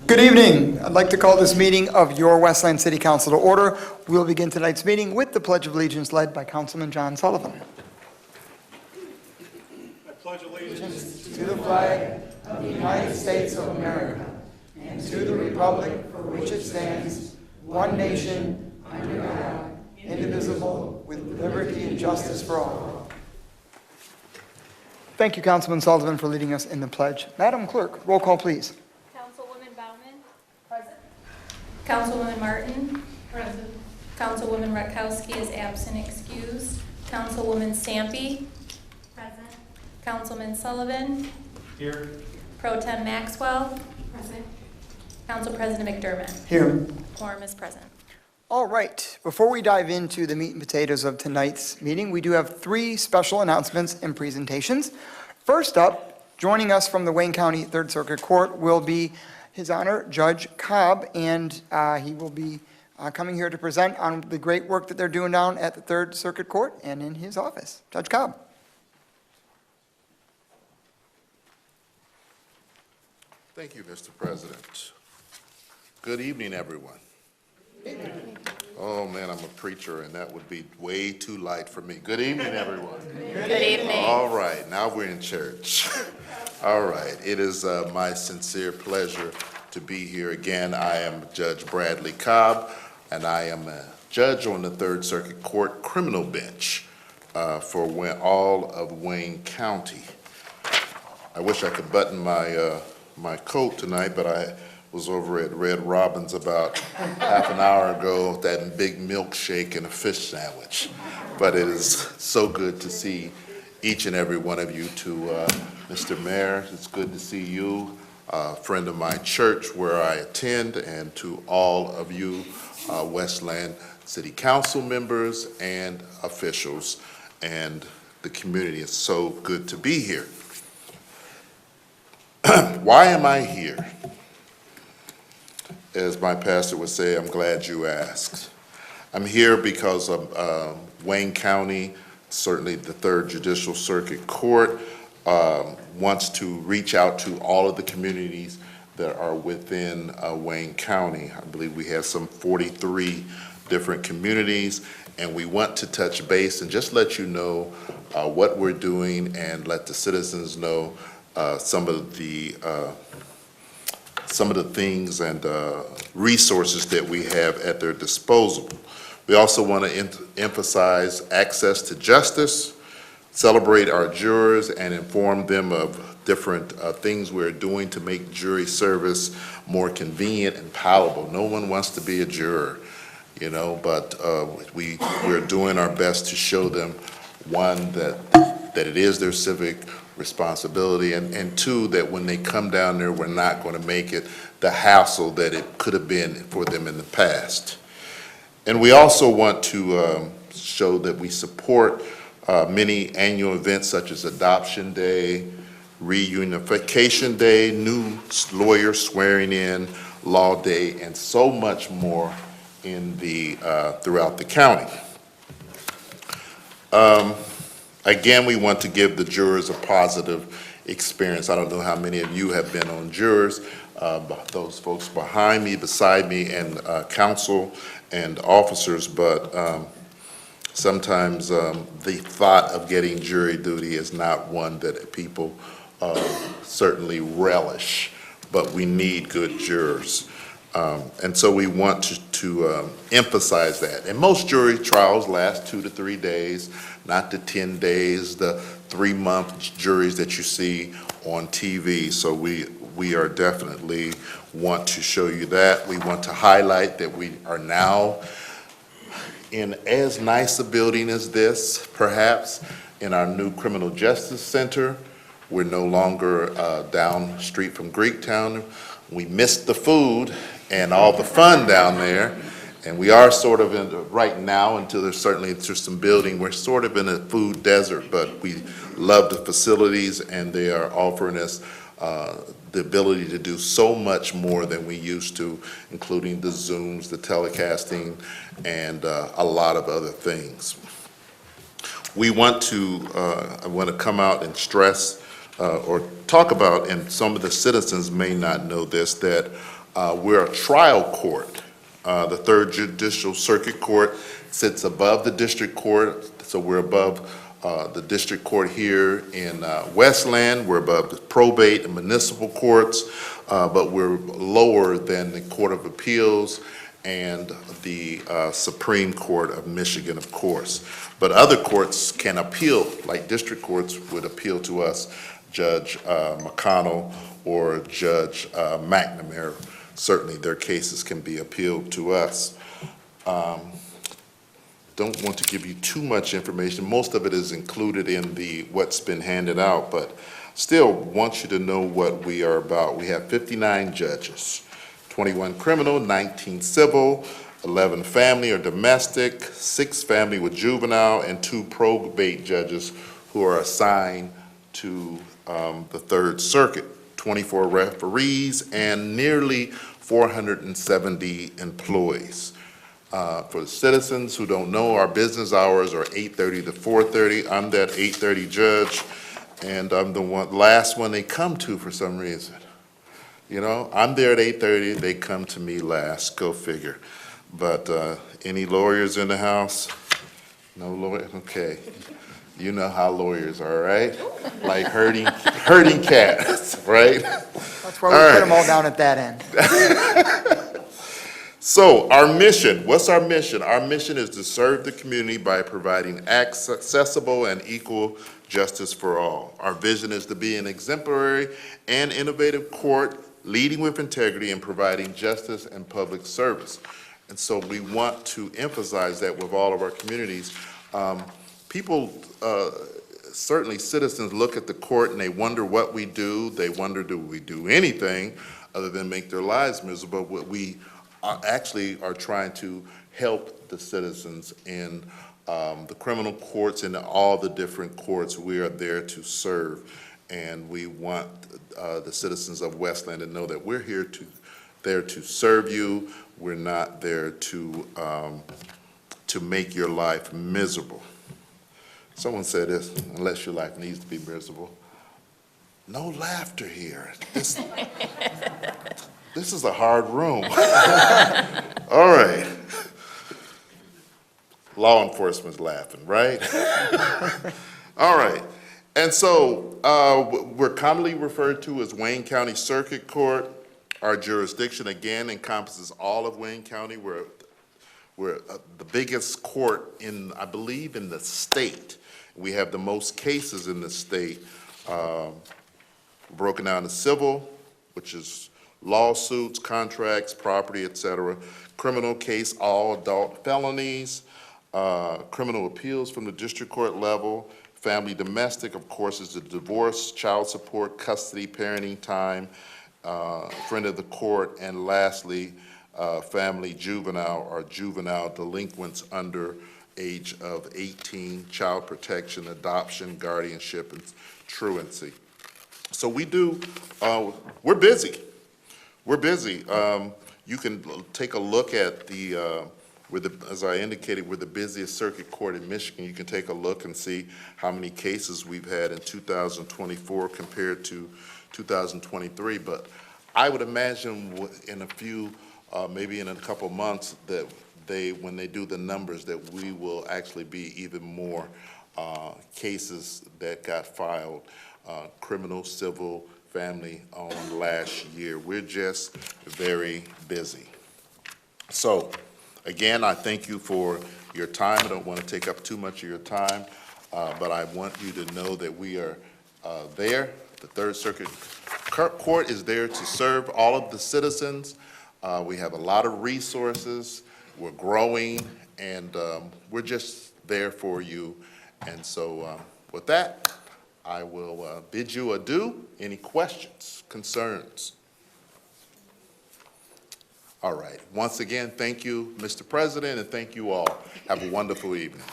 Good evening. I'd like to call this meeting of your Westland City Council to order. We'll begin tonight's meeting with the Pledge of Allegiance led by Councilman John Sullivan. I pledge allegiance To the flag of the United States of America and to the republic for which it stands, one nation, under God, indivisible, with liberty and justice for all. Thank you, Councilman Sullivan, for leading us in the pledge. Madam Clerk, roll call, please. Councilwoman Bauman. Present. Councilwoman Martin. Present. Councilwoman Rutkowski is absent, excused. Councilwoman Stampy. Present. Councilman Sullivan. here. Pro Tem Maxwell. Present. Council President McDermott. Here. Quorum is present. All right, before we dive into the meat and potatoes of tonight's meeting, we do have three special announcements and presentations. First up, joining us from the Wayne County Third Circuit Court will be His Honor Judge Cobb, and he will be coming here to present on the great work that they're doing down at the Third Circuit Court and in his office. Judge Cobb. Thank you, Mr. President. Good evening, everyone. Oh, man, I'm a preacher, and that would be way too light for me. Good evening, everyone. Good evening. All right, now we're in church. All right, it is my sincere pleasure to be here again. I am Judge Bradley Cobb, and I am a judge on the Third Circuit Court criminal bench for all of Wayne County. I wish I could button my coat tonight, but was over at Red Robin's about half an hour ago, that big milkshake and a fish sandwich. But it is so good to see each and every one of you. To Mr. Mayor, it's good to see you, a friend of my church where I attend, and to all of you Westland City Council members and officials and the community. It's so good to be here. Why am I here? As my pastor would say, I'm glad you asked. I'm here because of Wayne County, certainly the 3rd Judicial Circuit Court, wants to reach out to all of the communities that are within Wayne County. I believe we have some 43 different communities, and we want to touch base and just let you know what we're doing and let the citizens know some of the things and resources that we have at their disposal. We also want to emphasize access to justice, celebrate our jurors, and inform them of different things we're doing to make jury service more convenient and palatable. No one wants to be a juror, you know, but we're doing our best to show them, one, that it is their civic responsibility, and two, that when they come down there, we're not going to make it the hassle that it could have been for them in the past. And we also want to show that we support many annual events such as Adoption Day, Reunification Day, new lawyer swearing in, Law Day, and so much more in the throughout the county. Again, we want to give the jurors a positive experience. I don't know how many of you have been on jurors, those folks behind me, beside me, and counsel and officers, but sometimes the thought of getting jury duty is not one that people certainly relish, but we need good jurors. And so we want to emphasize that. And most jury trials last 2 to 3 days, not the 10 days, the 3-month juries that you see on TV. So we are definitely want to show you that. We want to highlight that we are now in as nice a building as this, perhaps, in our new Criminal Justice Center. We're no longer down the street from Greektown. We missed the food and all the fun down there. And we are sort of in, right now, until there's certainly just some building, we're sort of in a food desert, but we love the facilities, and they are offering us the ability to do so much more than we used to, including the Zooms, the telecasting, and a lot of other things. We want to, I want to come out and stress or talk about, and some of the citizens may not know this, that we're a trial court. The 3rd Judicial Circuit Court sits above the district court, so we're above the district court here in Westland. We're above the probate and municipal courts, but we're lower than the Court of Appeals and the Supreme Court of Michigan, of course. But other courts can appeal, like district courts would appeal to us, Judge McConnell or Judge McNamara. Certainly their cases can be appealed to us. Don't want to give you too much information. Most of it is included in the what's been handed out, but still want you to know what we are about. We have 59 judges, 21 criminal, 19 civil, 11 family or domestic, 6 family with juvenile, and 2 probate judges who are assigned to the 3rd Circuit, 24 referees, and nearly 470 employees. For the citizens who don't know, our business hours are 8:30 to 4:30. I'm that 8:30 judge, and I'm the last one they come to for some reason. You know, I'm there at 8:30, they come to me last, go figure. But any lawyers in the house? No lawyer? Okay. You know how lawyers are, right? Like herding cats, right? That's why we put them all down at that end. So our mission, what's our mission? Our mission is to serve the community by providing accessible and equal justice for all. Our vision is to be an exemplary and innovative court leading with integrity, and providing justice and public service. And so we want to emphasize that with all of our communities. People, certainly citizens, look at the court and they wonder what we do. They wonder, do we do anything other than make their lives miserable? What we actually are trying to help the citizens in the criminal courts and all the different courts. We are there to serve, and we want the citizens of Westland to know that we're there to serve you. We're not there to make your life miserable. Someone said this, unless your life needs to be miserable. No laughter here. This is a hard room. All right. Law enforcement's laughing, right? All right. And so we're commonly referred to as Wayne County Circuit Court. Our jurisdiction, again, encompasses all of Wayne County. We're the biggest court in, I believe, in the state. We have the most cases in the state, broken down to civil, which is lawsuits, contracts, property, et cetera, criminal case, all adult felonies, criminal appeals from the district court level, family domestic, of course, is the divorce, child support, custody, parenting time, friend of the court, and lastly, family juvenile or juvenile delinquents under age of 18, child protection, adoption, guardianship, and truancy. So we do, we're busy. We're busy. You can take a look at as I indicated, we're the busiest circuit court in Michigan. You can take a look and see how many cases we've had in 2024 compared to 2023. But I would imagine in a few, maybe in a couple months, that when they do the numbers, that we will actually be even more cases that got filed, criminal, civil, family, on last year. We're just very busy. So, again, I thank you for your time. I don't want to take up too much of your time, but I want you to know that we are there. The Third Circuit Court is there to serve all of the citizens. We have a lot of resources. We're growing, and we're just there for you. And so with that, I will bid you adieu. Any questions, concerns? All right. Once again, thank you, Mr. President, and thank you all. Have a wonderful evening.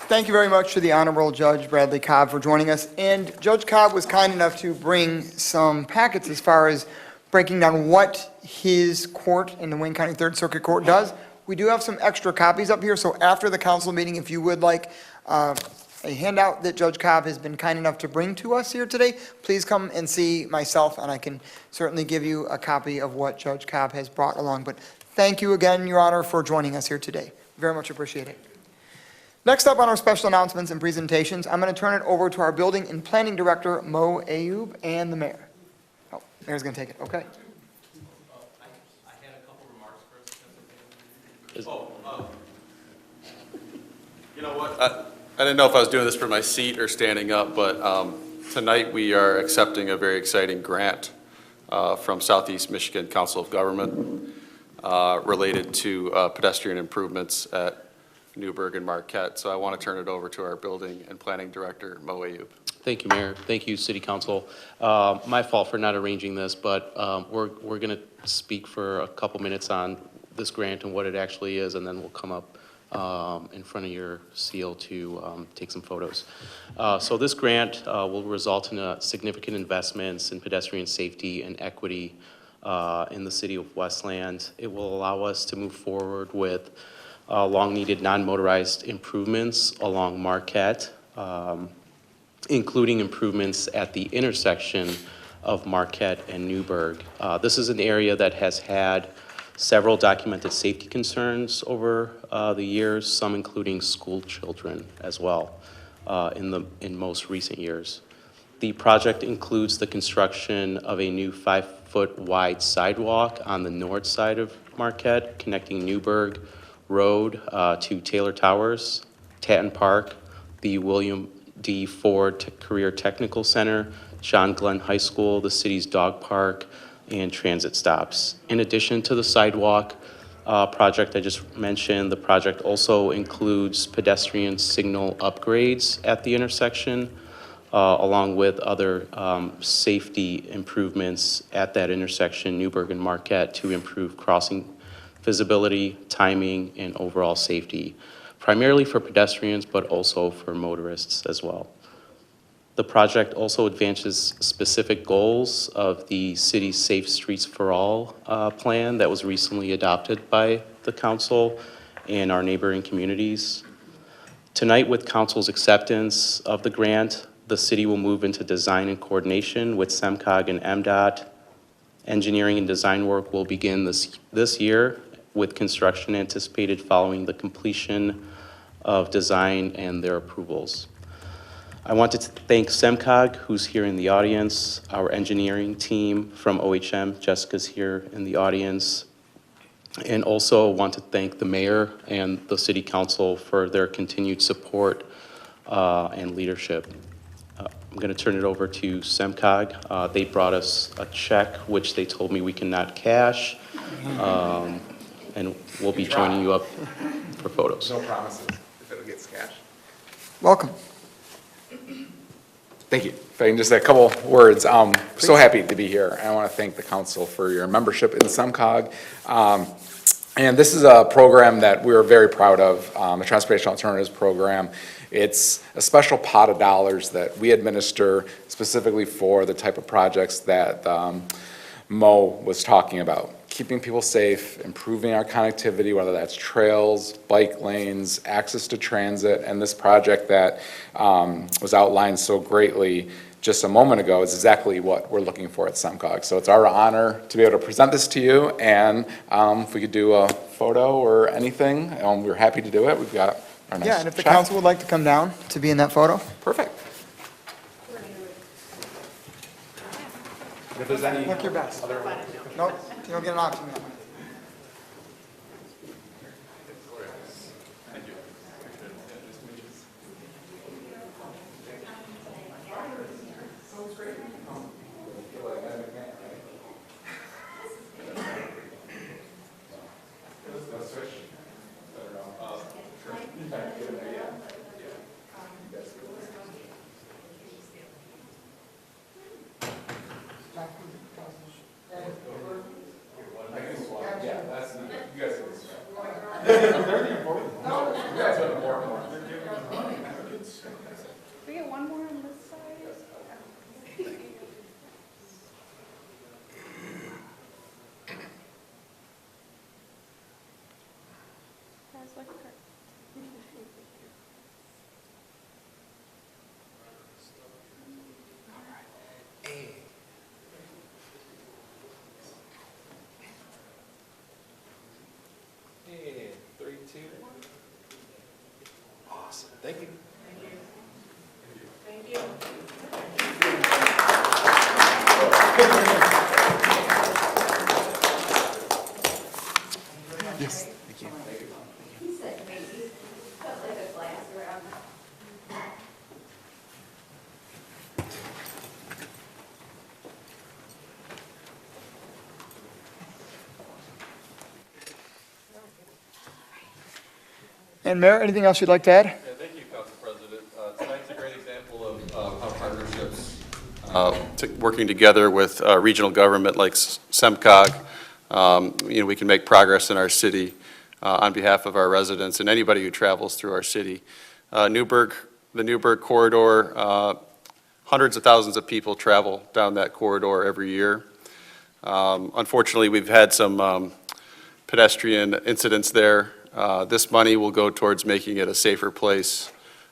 Thank you very much to the Honorable Judge Bradley Cobb for joining us. And Judge Cobb was kind enough to bring some packets as far as breaking down what his court in the Wayne County Third Circuit Court does. We do have some extra copies up here, so after the council meeting, if you would like a handout that Judge Cobb has been kind enough to bring to us here today, please come and see myself, and I can certainly give you a copy of what Judge Cobb has brought along. But thank you again, Your Honor, for joining us here today. Very much appreciate it. Next up on our special announcements and presentations, I'm going to turn it over to our Building and Planning Director, Mo Ayoub, and the Mayor. Oh, Mayor's going to take it, okay. I had a couple remarks first. You know what? I didn't know if I was doing this from my seat or standing up, but tonight we are accepting a very exciting grant from Southeast Michigan Council of Government related to pedestrian improvements at Newburgh and Marquette. So I want to turn it over to our Building and Planning Director, Mo Ayoub. Thank you, Mayor. Thank you, City Council. My fault for not arranging this, but we're going to speak for a couple minutes on this grant and what it actually is, and then we'll come up in front of your seal to take some photos. So this grant will result in significant investments in pedestrian safety and equity in the city of Westland. It will allow us to move forward with long-needed non-motorized improvements along Marquette, including improvements at the intersection of Marquette and Newburgh. This is an area that has had several documented safety concerns over the years, some including school children as well in most recent years. The project includes the construction of a new 5-foot wide sidewalk on the north side of Marquette, connecting Newburgh Road to Taylor Towers, Tatton Park, the William D Ford Career Technical Center, John Glenn High School, the city's dog park, and transit stops. In addition to the sidewalk project I just mentioned, the project also includes pedestrian signal upgrades at the intersection, along with other safety improvements at that intersection, Newburgh and Marquette, to improve crossing visibility, timing, and overall safety, primarily for pedestrians, but also for motorists as well. The project also advances specific goals of the city's Safe Streets for All plan that was recently adopted by the council and our neighboring communities. Tonight, with council's acceptance of the grant, the city will move into design and coordination with SEMCOG and MDOT. Engineering and design work will begin this year, with construction anticipated following the completion of design and their approvals. I wanted to thank SEMCOG, who's here in the audience, our engineering team from OHM, Jessica's here in the audience, and also want to thank the mayor and the city council for their continued support and leadership. I'm going to turn it over to SEMCOG. They brought us a check, which they told me we cannot cash, and we'll be joining you up for photos. No promises if it'll get cash. Welcome. Thank you. If I can just say a couple words. So happy to be here. I want to thank the council for your membership in SEMCOG. And this is a program that we're very proud of, the Transportation Alternatives Program. It's a special pot of dollars that we administer specifically for the type of projects that Mo was talking about. Keeping people safe, improving our connectivity, whether that's trails, bike lanes, access to transit, and this project that was outlined so greatly just a moment ago is exactly what we're looking for at SEMCOG. So it's our honor to be able to present this to you, and if we could do a photo or anything, we're happy to do it. We've got our nice Yeah, and if the check. council would like to come down to be in that photo. Perfect. If there's any Look your best. Nope, you don't get an option that way. We get one more on this side? Guys, look at her. Hey, 3, 2, 1. Awesome. Thank you. Yes, thank you. And Mayor, anything else you'd like to add? Yeah, thank you, Council President. Tonight's a great example of how partnerships, working together with regional government like SEMCOG, we can make progress in our city on behalf of our residents and anybody who travels through our city. The Newburgh corridor, hundreds of thousands of people travel down that corridor every year. Unfortunately, we've had some pedestrian incidents there. This money will go towards making it a safer place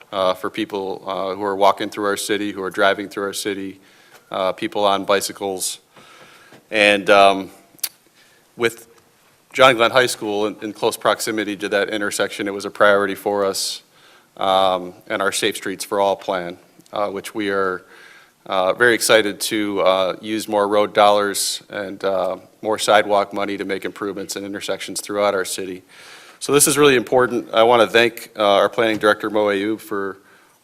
for people who are walking through our city, who are driving through our city, people on bicycles. And with John Glenn High School in close proximity to that intersection, it was a priority for us and our Safe Streets for All plan, which we are very excited to use more road dollars and more sidewalk money to make improvements in intersections throughout our city. So this is really important. I want to thank our planning director, Mo Ayoub, for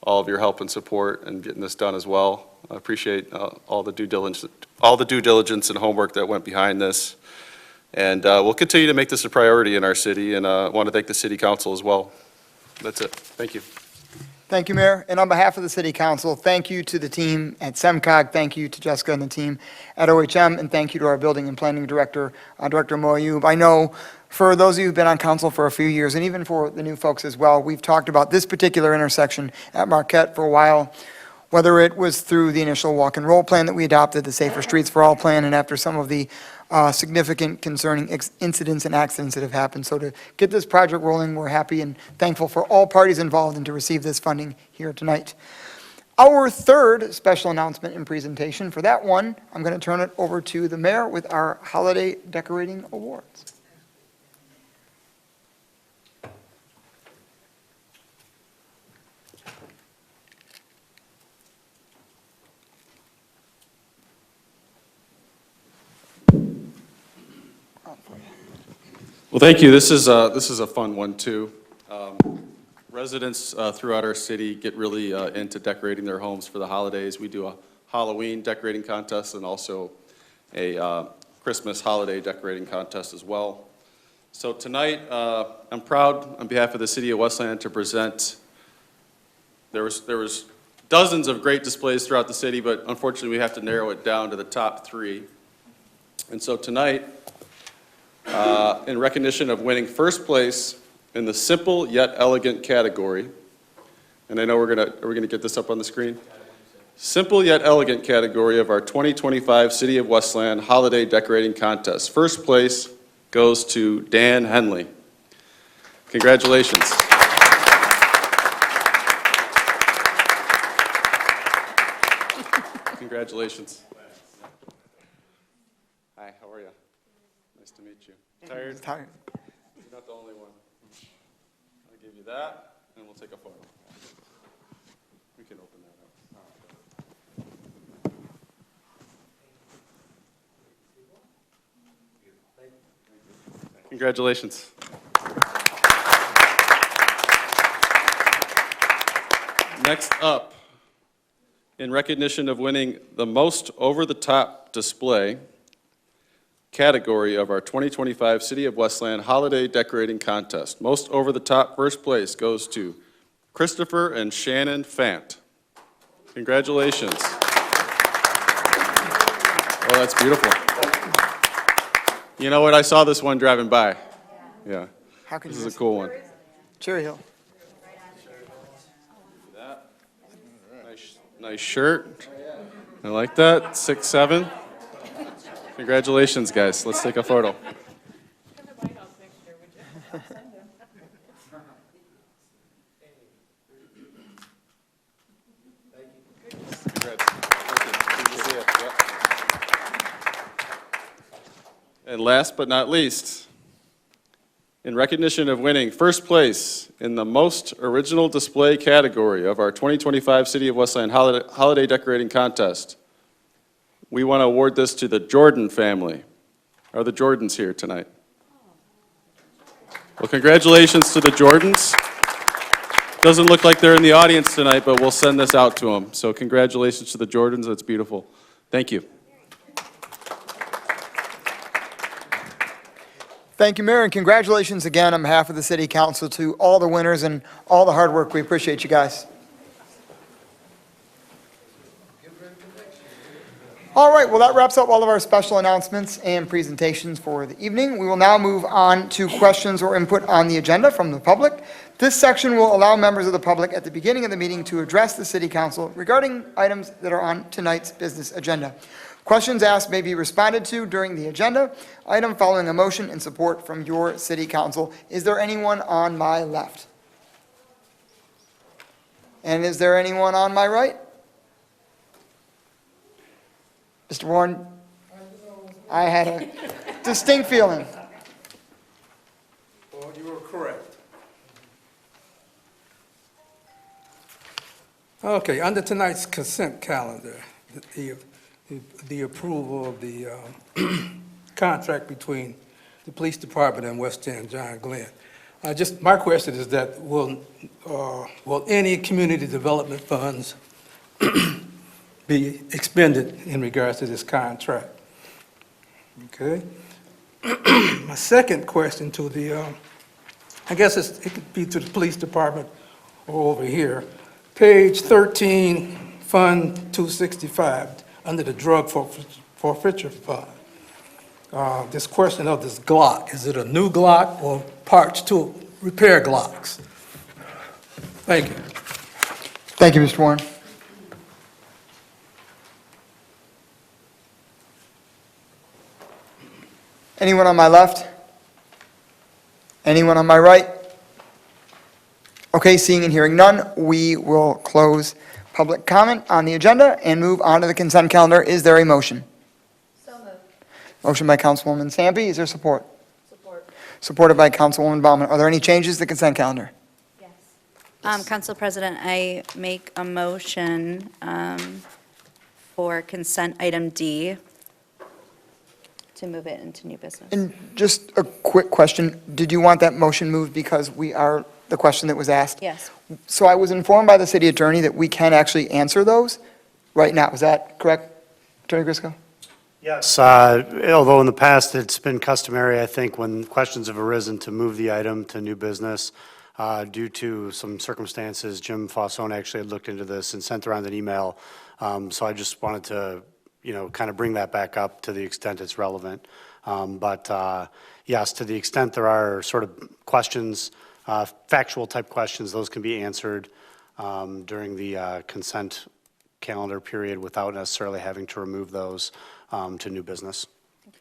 all of your help and support in getting this done as well. I appreciate all the due diligence and homework that went behind this. And we'll continue to make this a priority in our city, and I want to thank the City Council as well. That's it. Thank you. Thank you, Mayor. And on behalf of the City Council, thank you to the team at SEMCOG, thank you to Jessica and the team at OHM, and thank you to our Building and Planning Director, Director Moyoub. I know for those of you who've been on council for a few years, and even for the new folks as well, we've talked about this particular intersection at Marquette for a while, whether it was through the initial walk and roll plan that we adopted, the Safer Streets for All plan, and after some of the significant concerning incidents and accidents that have happened. So to get this project rolling, we're happy and thankful for all parties involved and to receive this funding here tonight. Our third special announcement and presentation, for that one, I'm going to turn it over to the mayor with our holiday decorating awards. Well, thank you. This is a fun one, too. Residents throughout our city get really into decorating their homes for the holidays. We do a Halloween decorating contest and also a Christmas holiday decorating contest as well. So tonight, I'm proud on behalf of the city of Westland to present, there was dozens of great displays throughout the city, but unfortunately we have to narrow it down to the top 3. And so tonight, in recognition of winning first place in the simple yet elegant category, and I know are we gonna get this up on the screen? Simple yet elegant category of our 2025 City of Westland Holiday Decorating Contest. First place goes to Dan Henley. Congratulations. Congratulations. Hi, how are you? Nice to meet you. Tired? Tired. You're not the only one. I'll give you that, and we'll take a photo. We can open that up. Congratulations. Next up, in recognition of winning the most over-the-top display category of our 2025 City of Westland Holiday Decorating Contest. Most over-the-top first place goes to Christopher and Shannon Fant. Congratulations. Oh, that's beautiful. You know what? I saw this one driving by. Yeah. How can This you is a cool one. Cherry Hill. Nice shirt. I like that. 6'7". Congratulations, guys. Let's take a photo. And last but not least, in recognition of winning first place in the most original display category of our 2025 City of Westland Holiday Decorating Contest, we want to award this to the Jordan family. Are the Jordans here tonight? Well, congratulations to the Jordans. Doesn't look like they're in the audience tonight, but we'll send this out to them. So congratulations to the Jordans. That's beautiful. Thank you. Thank you, Mayor, and congratulations again on behalf of the City Council to all the winners and all the hard work. We appreciate you guys. All right, well, that wraps up all of our special announcements and presentations for the evening. We will now move on to questions or input on the agenda from the public. This section will allow members of the public at the beginning of the meeting to address the City Council regarding items that are on tonight's business agenda. Questions asked may be responded to during the agenda item following a motion in support from your City Council. Is there anyone on my left? And is there anyone on my right? Mr. Warren, I had a distinct feeling. Well, you were correct. Okay, under tonight's consent calendar, the approval of the contract between the police department and West End, John Glenn. Just, my question is that will any community development funds be expended in regards to this contract? Okay. My second question to the, I guess it could be to the police department or over here. Page 13, Fund 265, under the drug forfeiture fund. This question of this Glock, is it a new Glock or parts to repair Glocks? Thank you. Thank you, Mr. Warren. Anyone on my left? Anyone on my right? Okay, seeing and hearing none, we will close public comment on the agenda and move on to the consent calendar. Is there a motion? So moved. Motion by Councilwoman Sampe. Is there support? Support. Supported by Councilwoman Baumann. Are there any changes to the consent calendar? Yes. Council President, I make a motion for consent item D to move it into new business. And just a quick question. Did you want that motion moved because we are the question that was asked? Yes. So I was informed by the city attorney that we can actually answer those right now. Is that correct, Attorney Grisco? Yes, although in the past it's been customary, I think, when questions have arisen to move the item to new business due to some circumstances. Jim Fossone actually had looked into this and sent around an email. So I just wanted to, kind of bring that back up to the extent it's relevant. But yes, to the extent there are sort of questions, factual type questions, those can be answered during the consent calendar period without necessarily having to remove those to new business.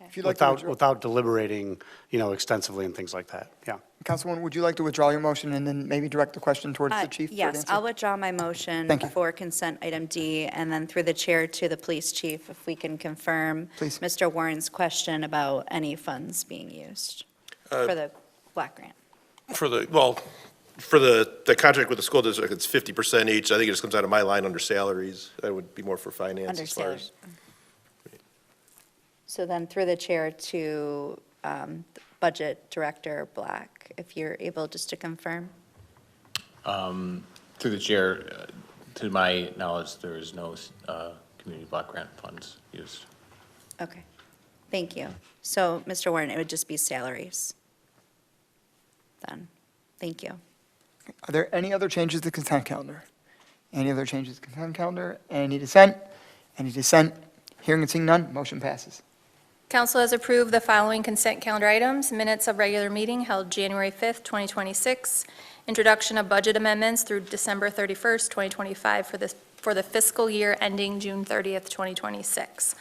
If you'd like to Without deliberating, extensively and things like that, yeah. Councilwoman, would you like to withdraw your motion and then maybe direct the question towards the chief? for an Yes, answer? I'll withdraw my motion Thank you. for consent item D, and then through the chair to the police chief, if we can confirm Please. Mr. Warren's question about any funds being used for the block grant. For the contract with the school district, it's 50% each. I think it just comes out of my line under salaries. That would be more for finance Under as far as. So then through the chair to Budget Director Black, if you're able just to confirm. Through the chair, to my knowledge, there is no community block grant funds used. Okay, thank you. So, Mr. Warren, it would just be salaries then. Thank you. Are there any other changes to the consent calendar? Any other changes to the consent calendar? Any dissent? Any dissent? Hearing and seeing none, motion passes. Council has approved the following consent calendar items: minutes of regular meeting held January 5th, 2026, introduction of budget amendments through December 31st, 2025 for the fiscal year ending June 30th, 2026,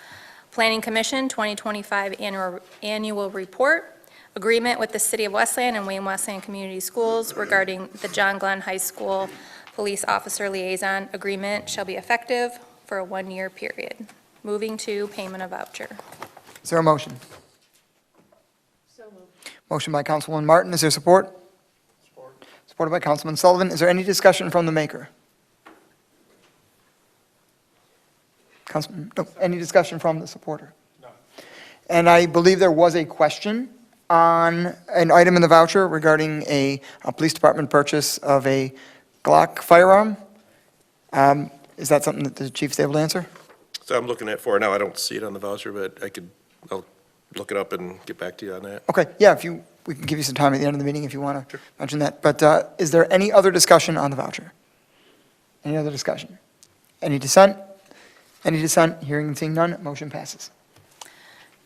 Planning Commission 2025 annual report, agreement with the City of Westland and Wayne Westland Community Schools regarding the John Glenn High School Police Officer Liaison Agreement shall be effective for a one-year period. Moving to payment of voucher. Is there a motion? So moved. Motion by Councilwoman Martin. Is there support? Support. Supported by Councilman Sullivan. Is there any discussion from the maker? Any discussion from the supporter? No. And I believe there was a question on an item in the voucher regarding a police department purchase of a Glock firearm. Is that something that the chief's able to answer? So I'm looking at for now. I don't see it on the voucher, but I'll look it up and get back to you on that. Okay, yeah, we can give you some time at the end of the meeting if you want to mention that. But is there any other discussion on the voucher? Any other discussion? Any dissent? Any dissent? Hearing and seeing none, motion passes.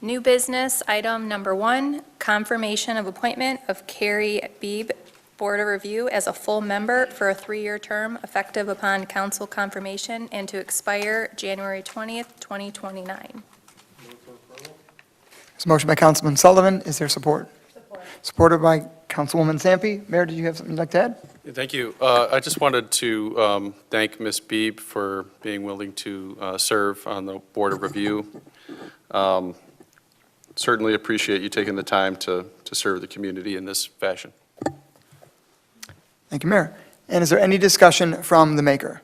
New business, item number 1, confirmation of appointment of Carrie Beebe, Board of Review, as a full member for a 3-year term effective upon council confirmation and to expire January 20th, 2029. There's a motion by Councilman Sullivan. Is there support? Support. Supported by Councilwoman Sampe. Mayor, did you have something you'd like to add? Thank you. I just wanted to thank Ms. Beebe for being willing to serve on the Board of Review. Certainly appreciate you taking the time to serve the community in this fashion. Thank you, Mayor. And is there any discussion from the maker?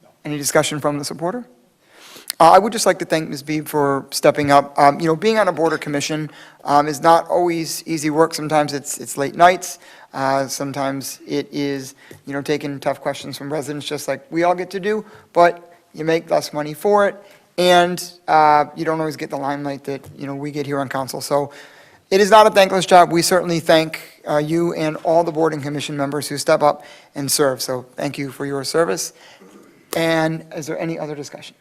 No. Any discussion from the supporter? I would just like to thank Ms. Beebe for stepping up. Being on a board or commission is not always easy work. Sometimes it's late nights. Sometimes it is, taking tough questions from residents, just like we all get to do, but you make less money for it, and you don't always get the limelight that, we get here on council. So it is not a thankless job. We certainly thank you and all the board and commission members who step up and serve. So thank you for your service. And is there any other discussion?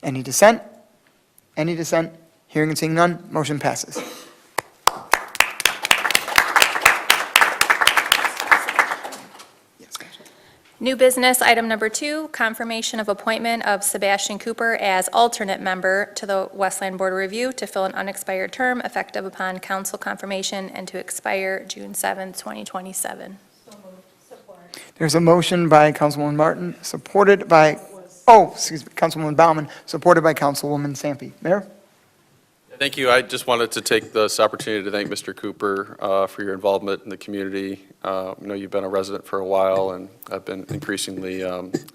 Any dissent? Any dissent? Hearing and seeing none, motion passes. New business, item number 2, confirmation of appointment of Sebastian Cooper as alternate member to the Westland Board of Review to fill an unexpired term effective upon council confirmation and to expire June 7th, 2027. There's a motion by Councilwoman Martin, supported by, Councilwoman Baumann, supported by Councilwoman Sampe. Mayor? Thank you. I just wanted to take this opportunity to thank Mr. Cooper for your involvement in the community. I know you've been a resident for a while, and I've been increasingly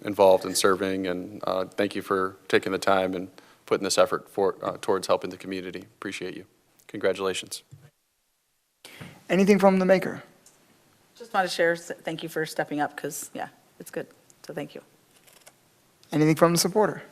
involved in serving, and thank you for taking the time and putting this effort towards helping the community. Appreciate you. Congratulations. Anything from the maker? Just want to share, thank you for stepping up, because, yeah, it's good, so thank you. Anything from the supporter?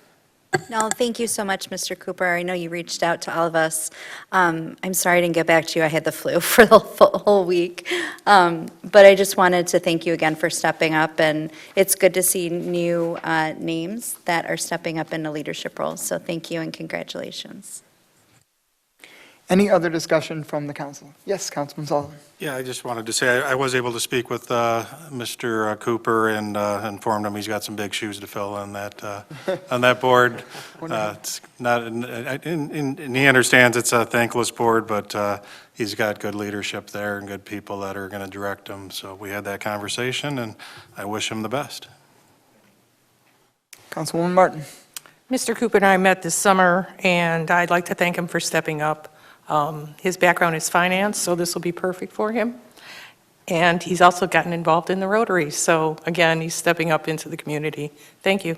No, thank you so much, Mr. Cooper. I know you reached out to all of us. I'm sorry I didn't get back to you. I had the flu for the whole week. But I just wanted to thank you again for stepping up, and it's good to see new names that are stepping up into leadership roles. So thank you and congratulations. Any other discussion from the council? Yes, Councilman Sullivan. Yeah, I just wanted to say, I was able to speak with Mr. Cooper and informed him he's got some big shoes to fill on that board. It's not, and he understands it's a thankless board, but he's got good leadership there and good people that are going to direct him. So we had that conversation, and I wish him the best. Councilwoman Martin. Mr. Cooper and I met this summer, and I'd like to thank him for stepping up. His background is finance, so this will be perfect for him. And he's also gotten involved in the Rotary. So again, he's stepping up into the community. Thank you.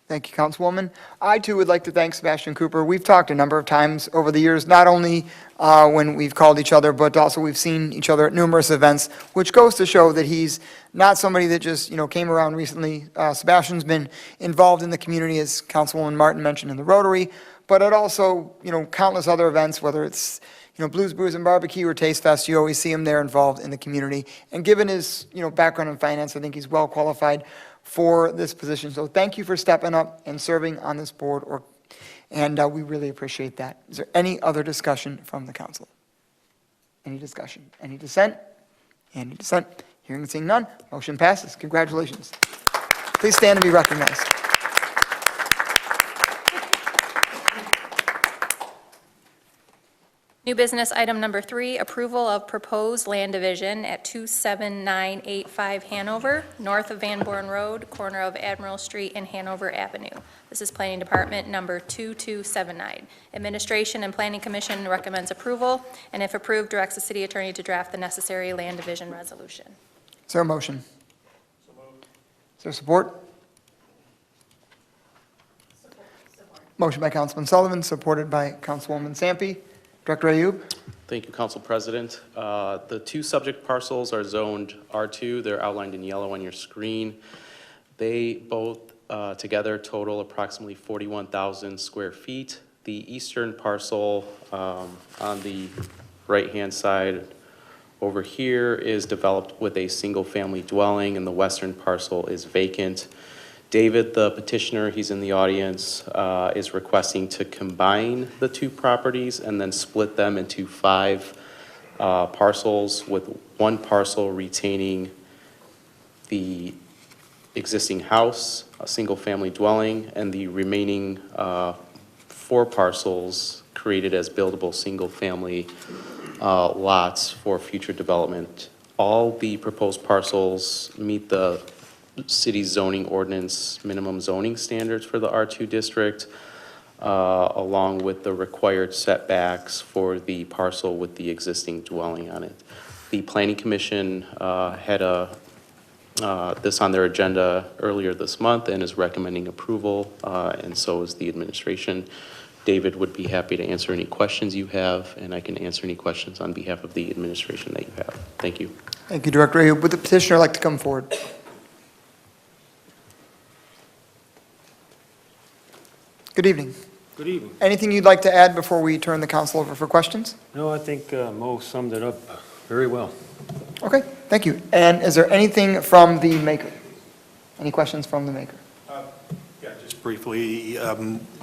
Thank you, Councilwoman. I, too, would like to thank Sebastian Cooper. We've talked a number of times over the years, not only when we've called each other, but also we've seen each other at numerous events, which goes to show that he's not somebody that just, came around recently. Sebastian's been involved in the community, as Councilwoman Martin mentioned, in the Rotary, but at also, countless other events, whether it's, Blues, Brews, and Barbecue or Taste Fest, you always see him there involved in the community. And given his, background in finance, I think he's well qualified for this position. So thank you for stepping up and serving on this board, and we really appreciate that. Is there any other discussion from the council? Any discussion? Any dissent? Any dissent? Hearing and seeing none, motion passes. Congratulations. Please stand and be recognized. New business, item number 3, approval of proposed land division at 27985 Hanover, north of Van Born Road, corner of Admiral Street and Hanover Avenue. This is Planning Department number 2279. Administration and Planning Commission recommends approval, and if approved, directs the city attorney to draft the necessary land division resolution. Is there a motion? Is there support? Motion by Councilman Sullivan, supported by Councilwoman Sampe. Director Ayub. Thank you, Council President. The 2 subject parcels are zoned R2. They're outlined in yellow on your screen. They both together total approximately 41,000 square feet. The eastern parcel on the right-hand side over here is developed with a single-family dwelling, and the western parcel is vacant. David, the petitioner, he's in the audience, is requesting to combine the 2 properties and then split them into 5 parcels, with 1 parcel retaining the existing house, a single-family dwelling, and the remaining 4 parcels created as buildable single-family lots for future development. All the proposed parcels meet the city zoning ordinance minimum zoning standards for the R2 district, along with the required setbacks for the parcel with the existing dwelling on it. The Planning Commission had a this on their agenda earlier this month and is recommending approval, and so is the administration. David would be happy to answer any questions you have, and I can answer any questions on behalf of the administration that you have. Thank you. Thank you, Director Ayub. Would the petitioner like to come forward? Good evening. Good evening. Anything you'd like to add before we turn the council over for questions? No, I think Mo summed it up very well. Okay, thank you. And is there anything from the maker? Any questions from the maker? Yeah, just briefly,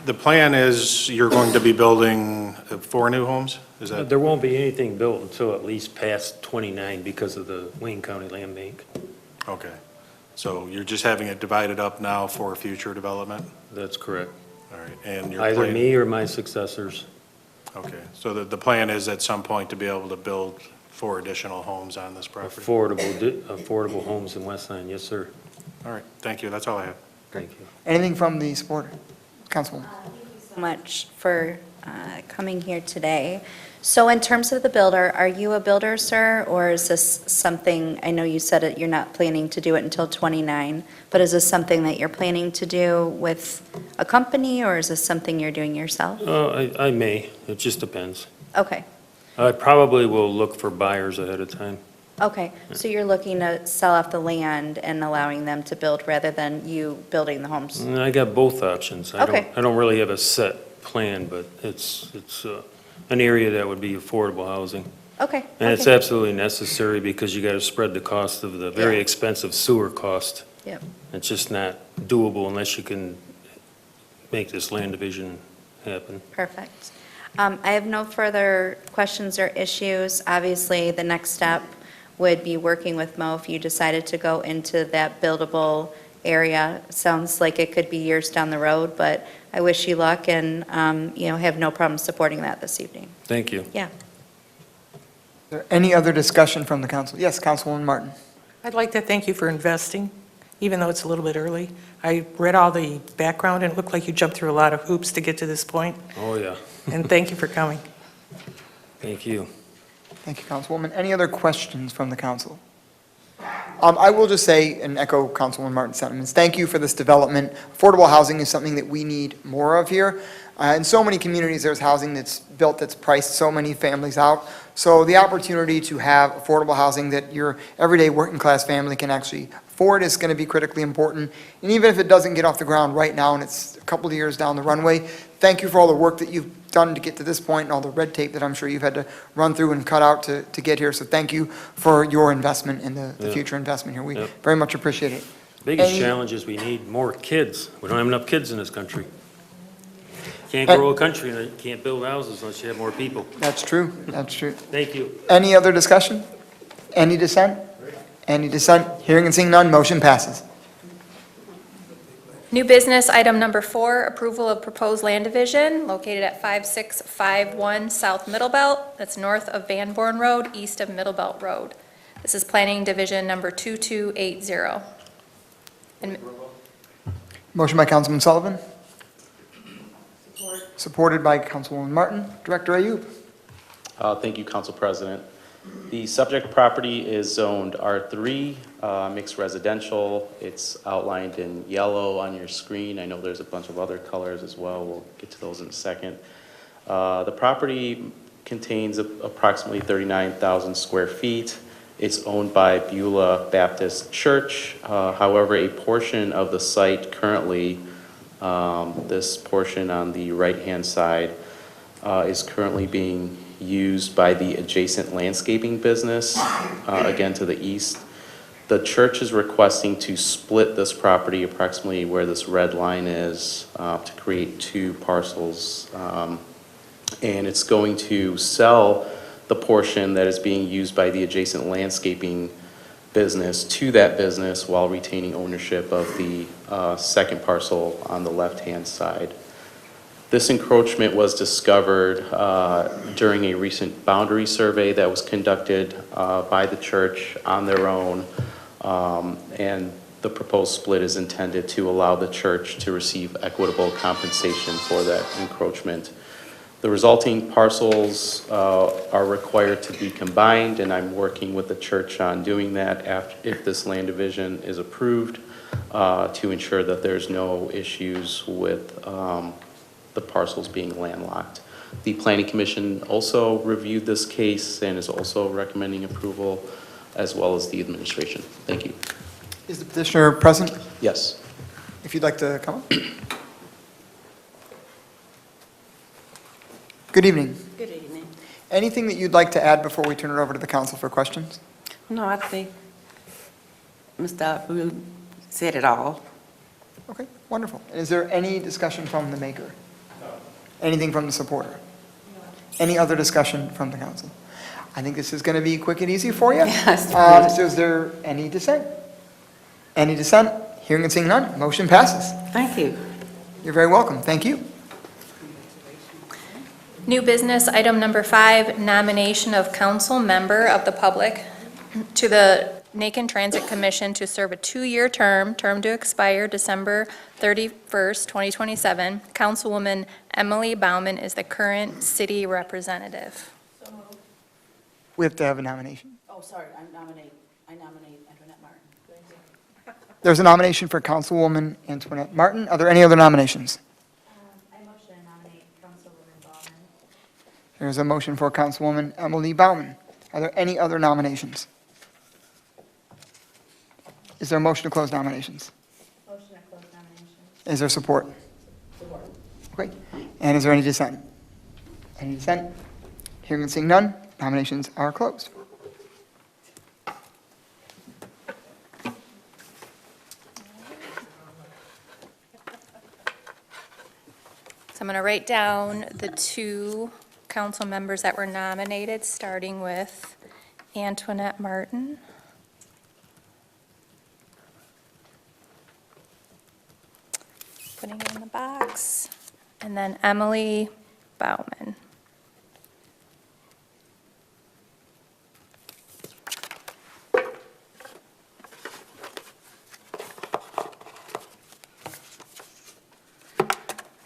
the plan is you're going to be building 4 new homes? Is that? There won't be anything built until at least past 29 because of the Wayne County Land Bank. Okay. So you're just having it divided up now for future development? That's correct. All right, and you're Either me or my successors. Okay, so the plan is at some point to be able to build 4 additional homes on this property? Affordable homes in Westland, yes, sir. All right, thank you, that's all I have. Thank you. Anything from the supporter? Councilwoman? Thank you so much for coming here today. So in terms of the builder, are you a builder, sir, or is this something, I know you said it, you're not planning to do it until 29, but is this something that you're planning to do with a company, or is this something you're doing yourself? I may, it just depends. Okay, I probably will look for buyers ahead of time. okay. So you're looking to sell off the land and allowing them to build rather than you building the homes? I got both options. Okay. I don't really have a set plan, but it's an area that would be affordable housing. Okay. And it's okay. absolutely necessary because you got to spread the cost of the very Yeah. expensive sewer cost. Yep. It's just not doable unless you can make this land division happen. Perfect. I have no further questions or issues. Obviously, the next step would be working with Mo if you decided to go into that buildable area. Sounds like it could be years down the road, but I wish you luck and, have no problem supporting that this evening. Thank you. Yeah. Is there any other discussion from the council? Yes, Councilwoman Martin. I'd like to thank you for investing, even though it's a little bit early. I read all the background, and it looked like you jumped through a lot of hoops to get to this point, Oh, yeah. and thank you for coming. Thank you. Thank you, Councilwoman. Any other questions from the council? I will just say and echo Councilwoman Martin's sentiments. Thank you for this development. Affordable housing is something that we need more of here. In so many communities, there's housing that's built that's priced so many families out. So the opportunity to have affordable housing that your everyday working class family can actually afford is going to be critically important. And even if it doesn't get off the ground right now and it's a couple of years down the runway, thank you for all the work that you've done to get to this point and all the red tape that I'm sure you've had to run through and cut out to get here. So thank you for your investment in the Yeah. future investment here. We Yep. very much appreciate it. Biggest Any- challenge is we need more kids. We don't have enough kids in this country. Can't grow a country and you can't build houses unless you have more people. That's true. That's true. Thank you. Any other discussion? Any dissent? Any dissent? Hearing and seeing none, motion passes. New business, item number 4, approval of proposed land division located at 5651 South Middlebelt. That's north of Van Born Road, east of Middlebelt Road. This is planning division number 2280. And Motion by Councilman Sullivan. Supported by Councilwoman Martin. Director Ayub. Thank you, Council President. The subject property is zoned R3, mixed residential. It's outlined in yellow on your screen. I know there's a bunch of other colors as well. We'll get to those in a second. The property contains approximately 39,000 square feet. It's owned by Beulah Baptist Church. However, a portion of the site currently, this portion on the right-hand side, is currently being used by the adjacent landscaping business, again to the east. The church is requesting to split this property approximately where this red line is to create 2 parcels. And it's going to sell the portion that is being used by the adjacent landscaping business to that business while retaining ownership of the second parcel on the left-hand side. This encroachment was discovered during a recent boundary survey that was conducted by the church on their own, and the proposed split is intended to allow the church to receive equitable compensation for that encroachment. The resulting parcels are required to be combined, and I'm working with the church on doing that if this land division is approved, to ensure that there's no issues with the parcels being landlocked. The Planning Commission also reviewed this case and is also recommending approval, as well as the administration. Thank you. Is the petitioner present? Yes. If you'd like to come up. Good evening. Good evening. Anything that you'd like to add before we turn it over to the council for questions? No, I think Mr. Abu said it all. Okay, wonderful. Is there any discussion from the maker? No. Anything from the supporter? No. Any other discussion from the council? I think this is going to be quick and easy for you. Yes. So is there any dissent? Any dissent? Hearing and seeing none, motion passes. Thank you. You're very welcome. Thank you. New business, item number 5, nomination of council member of the public to the Macon Transit Commission to serve a 2-year term to expire December 31st, 2027. Councilwoman Emily Bauman is the current city representative. We have to have a nomination. Oh, sorry, I nominate Antoinette Martin. There's a nomination for Councilwoman Antoinette Martin. Are there any other nominations? I motion to nominate Councilwoman Bauman. There's a motion for Councilwoman Emily Bauman. Are there any other nominations? Is there a motion to close nominations? Motion to close nominations. Is there support? Support. Great. And is there any dissent? Any dissent? Hearing and seeing none, nominations are closed. So I'm going to write down the 2 council members that were nominated, starting with Antoinette Martin. Putting it in the box. And then Emily Bauman.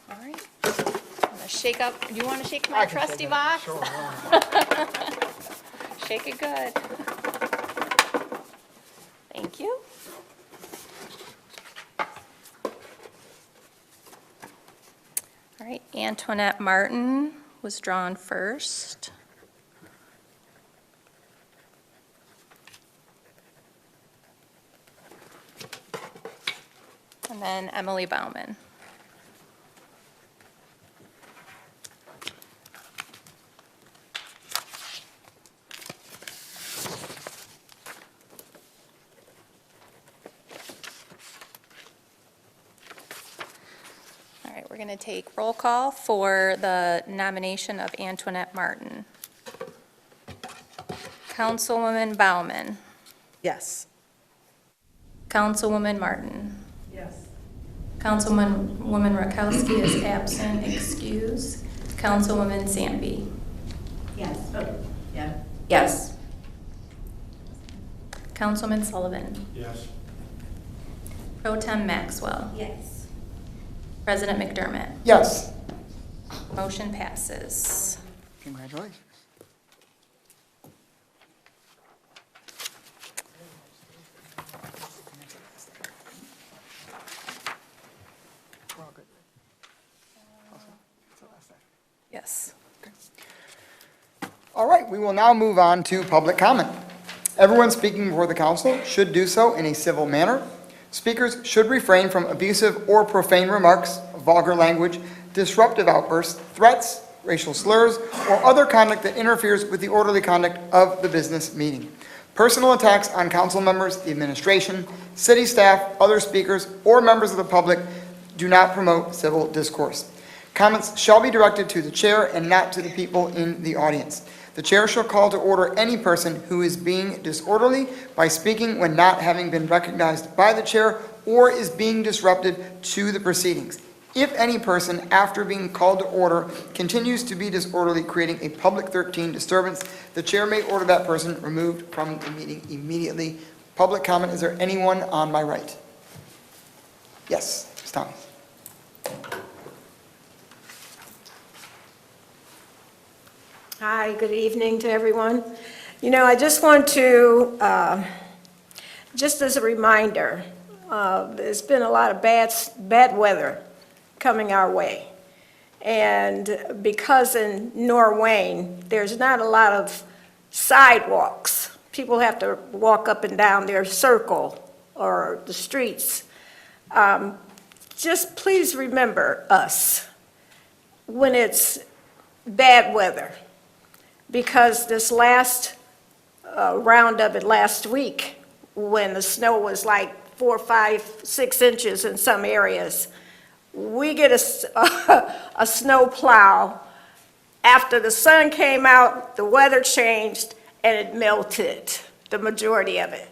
All right. I'm gonna shake up. Do you want to shake my trusty box? Sure. Shake it good. Thank you. All right, Antoinette Martin was drawn first. And then Emily Bauman. All right, we're going to take roll call for the nomination of Antoinette Martin. Councilwoman Bauman. Yes. Councilwoman Martin. Yes. Councilwoman Rakowski is absent, excused. Councilwoman Zambi. Yes. Yeah. Yes. Councilman Sullivan. Yes. Pro Tem Maxwell. Yes. President McDermott. Yes. Motion passes. Congratulations. We're all good. Yes. All right, we will now move on to public comment. Everyone speaking before the council should do so in a civil manner. Speakers should refrain from abusive or profane remarks, vulgar language, disruptive outbursts, threats, racial slurs, or other conduct that interferes with the orderly conduct of the business meeting. Personal attacks on council members, the administration, city staff, other speakers, or members of the public do not promote civil discourse. Comments shall be directed to the chair and not to the people in the audience. The chair shall call to order any person who is being disorderly by speaking when not having been recognized by the chair or is being disruptive to the proceedings. If any person, after being called to order, continues to be disorderly, creating a public 13 disturbance, the chair may order that person removed from the meeting immediately. Public comment, is there anyone on my right? Yes, Ms. Thomas. Hi, good evening to everyone. You know, I just want to, just as a reminder, there's been a lot of bad weather coming our way. And because in Norwayne, there's not a lot of sidewalks. People have to walk up and down their circle or the streets. Just please remember us when it's bad weather, because this last round of it last week, when the snow was like 4, 5, 6 inches in some areas, we get a snow plow. After the sun came out, the weather changed, and it melted, the majority of it.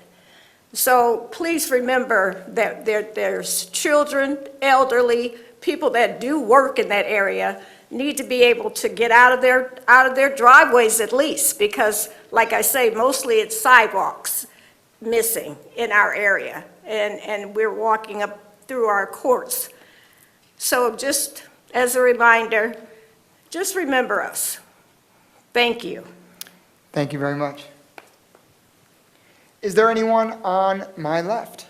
So please remember that there's children, elderly, people that do work in that area need to be able to get out of their driveways at least, because like I say, mostly it's sidewalks missing in our area, and we're walking up through our courts. So just as a reminder, just remember us. Thank you. Thank you very much. Is there anyone on my left?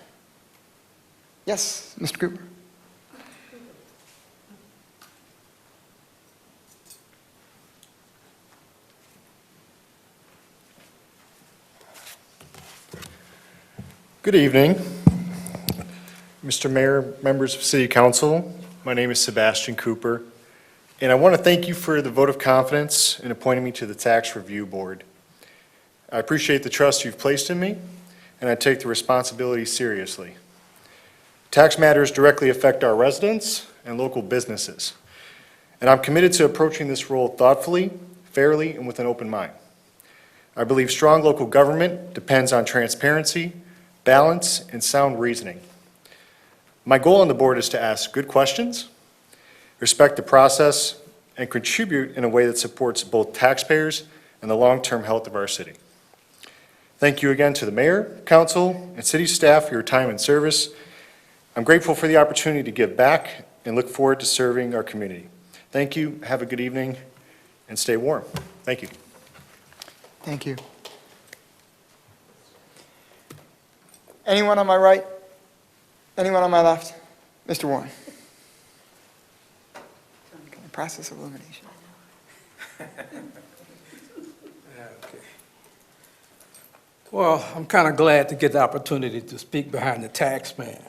Yes, Mr. Cooper. Good evening, Mr. Mayor, members of City Council. My name is Sebastian Cooper, and I want to thank you for the vote of confidence in appointing me to the Tax Review Board. I appreciate the trust you've placed in me, and I take the responsibility seriously. Tax matters directly affect our residents and local businesses, and I'm committed to approaching this role thoughtfully, fairly, and with an open mind. I believe strong local government depends on transparency, balance, and sound reasoning. My goal on the board is to ask good questions, respect the process, and contribute in a way that supports both taxpayers and the long-term health of our city. Thank you again to the mayor, council, and city staff for your time and service. I'm grateful for the opportunity to give back and look forward to serving our community. Thank you, have a good evening, and stay warm. Thank you. Thank you. Anyone on my right? Anyone on my left? Mr. Warren. Process of elimination. Well, I'm kind of glad to get the opportunity to speak behind the tax man.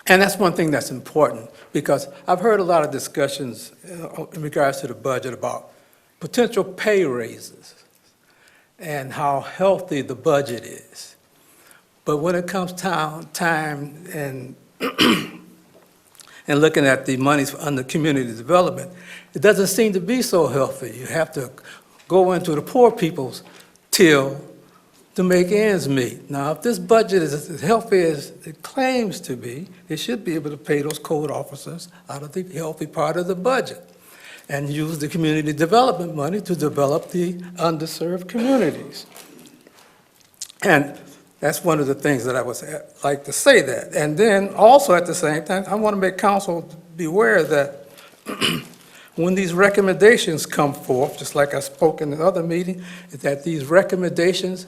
And that's one thing that's important, because I've heard a lot of discussions in regards to the budget about potential pay raises and how healthy the budget is. But when it comes time and and looking at the monies under community development, it doesn't seem to be so healthy. You have to go into the poor people's till to make ends meet. Now, if this budget is as healthy as it claims to be, it should be able to pay those code officers out of the healthy part of the budget and use the community development money to develop the underserved communities. And that's one of the things that I would like to say that. And then also at the same time, I want to make council be aware that when these recommendations come forth, just like I spoke in the other meeting, is that these recommendations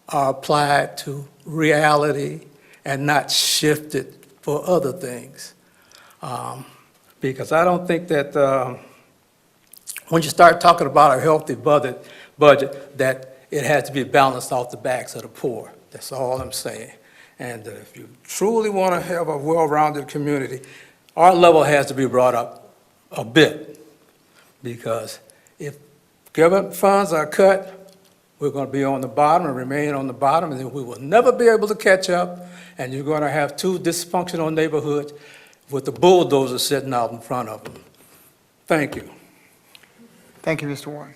are applied to reality and not shifted for other things. Because I don't think that when you start talking about a healthy budget, that it has to be balanced off the backs of the poor. That's all I'm saying. And if you truly want to have a well-rounded community, our level has to be brought up a bit. Because if government funds are cut, we're going to be on the bottom and remain on the bottom, and then we will never be able to catch up, and you're going to have two dysfunctional neighborhoods with the bulldozer sitting out in front of them. Thank you. Thank you, Mr. Warren.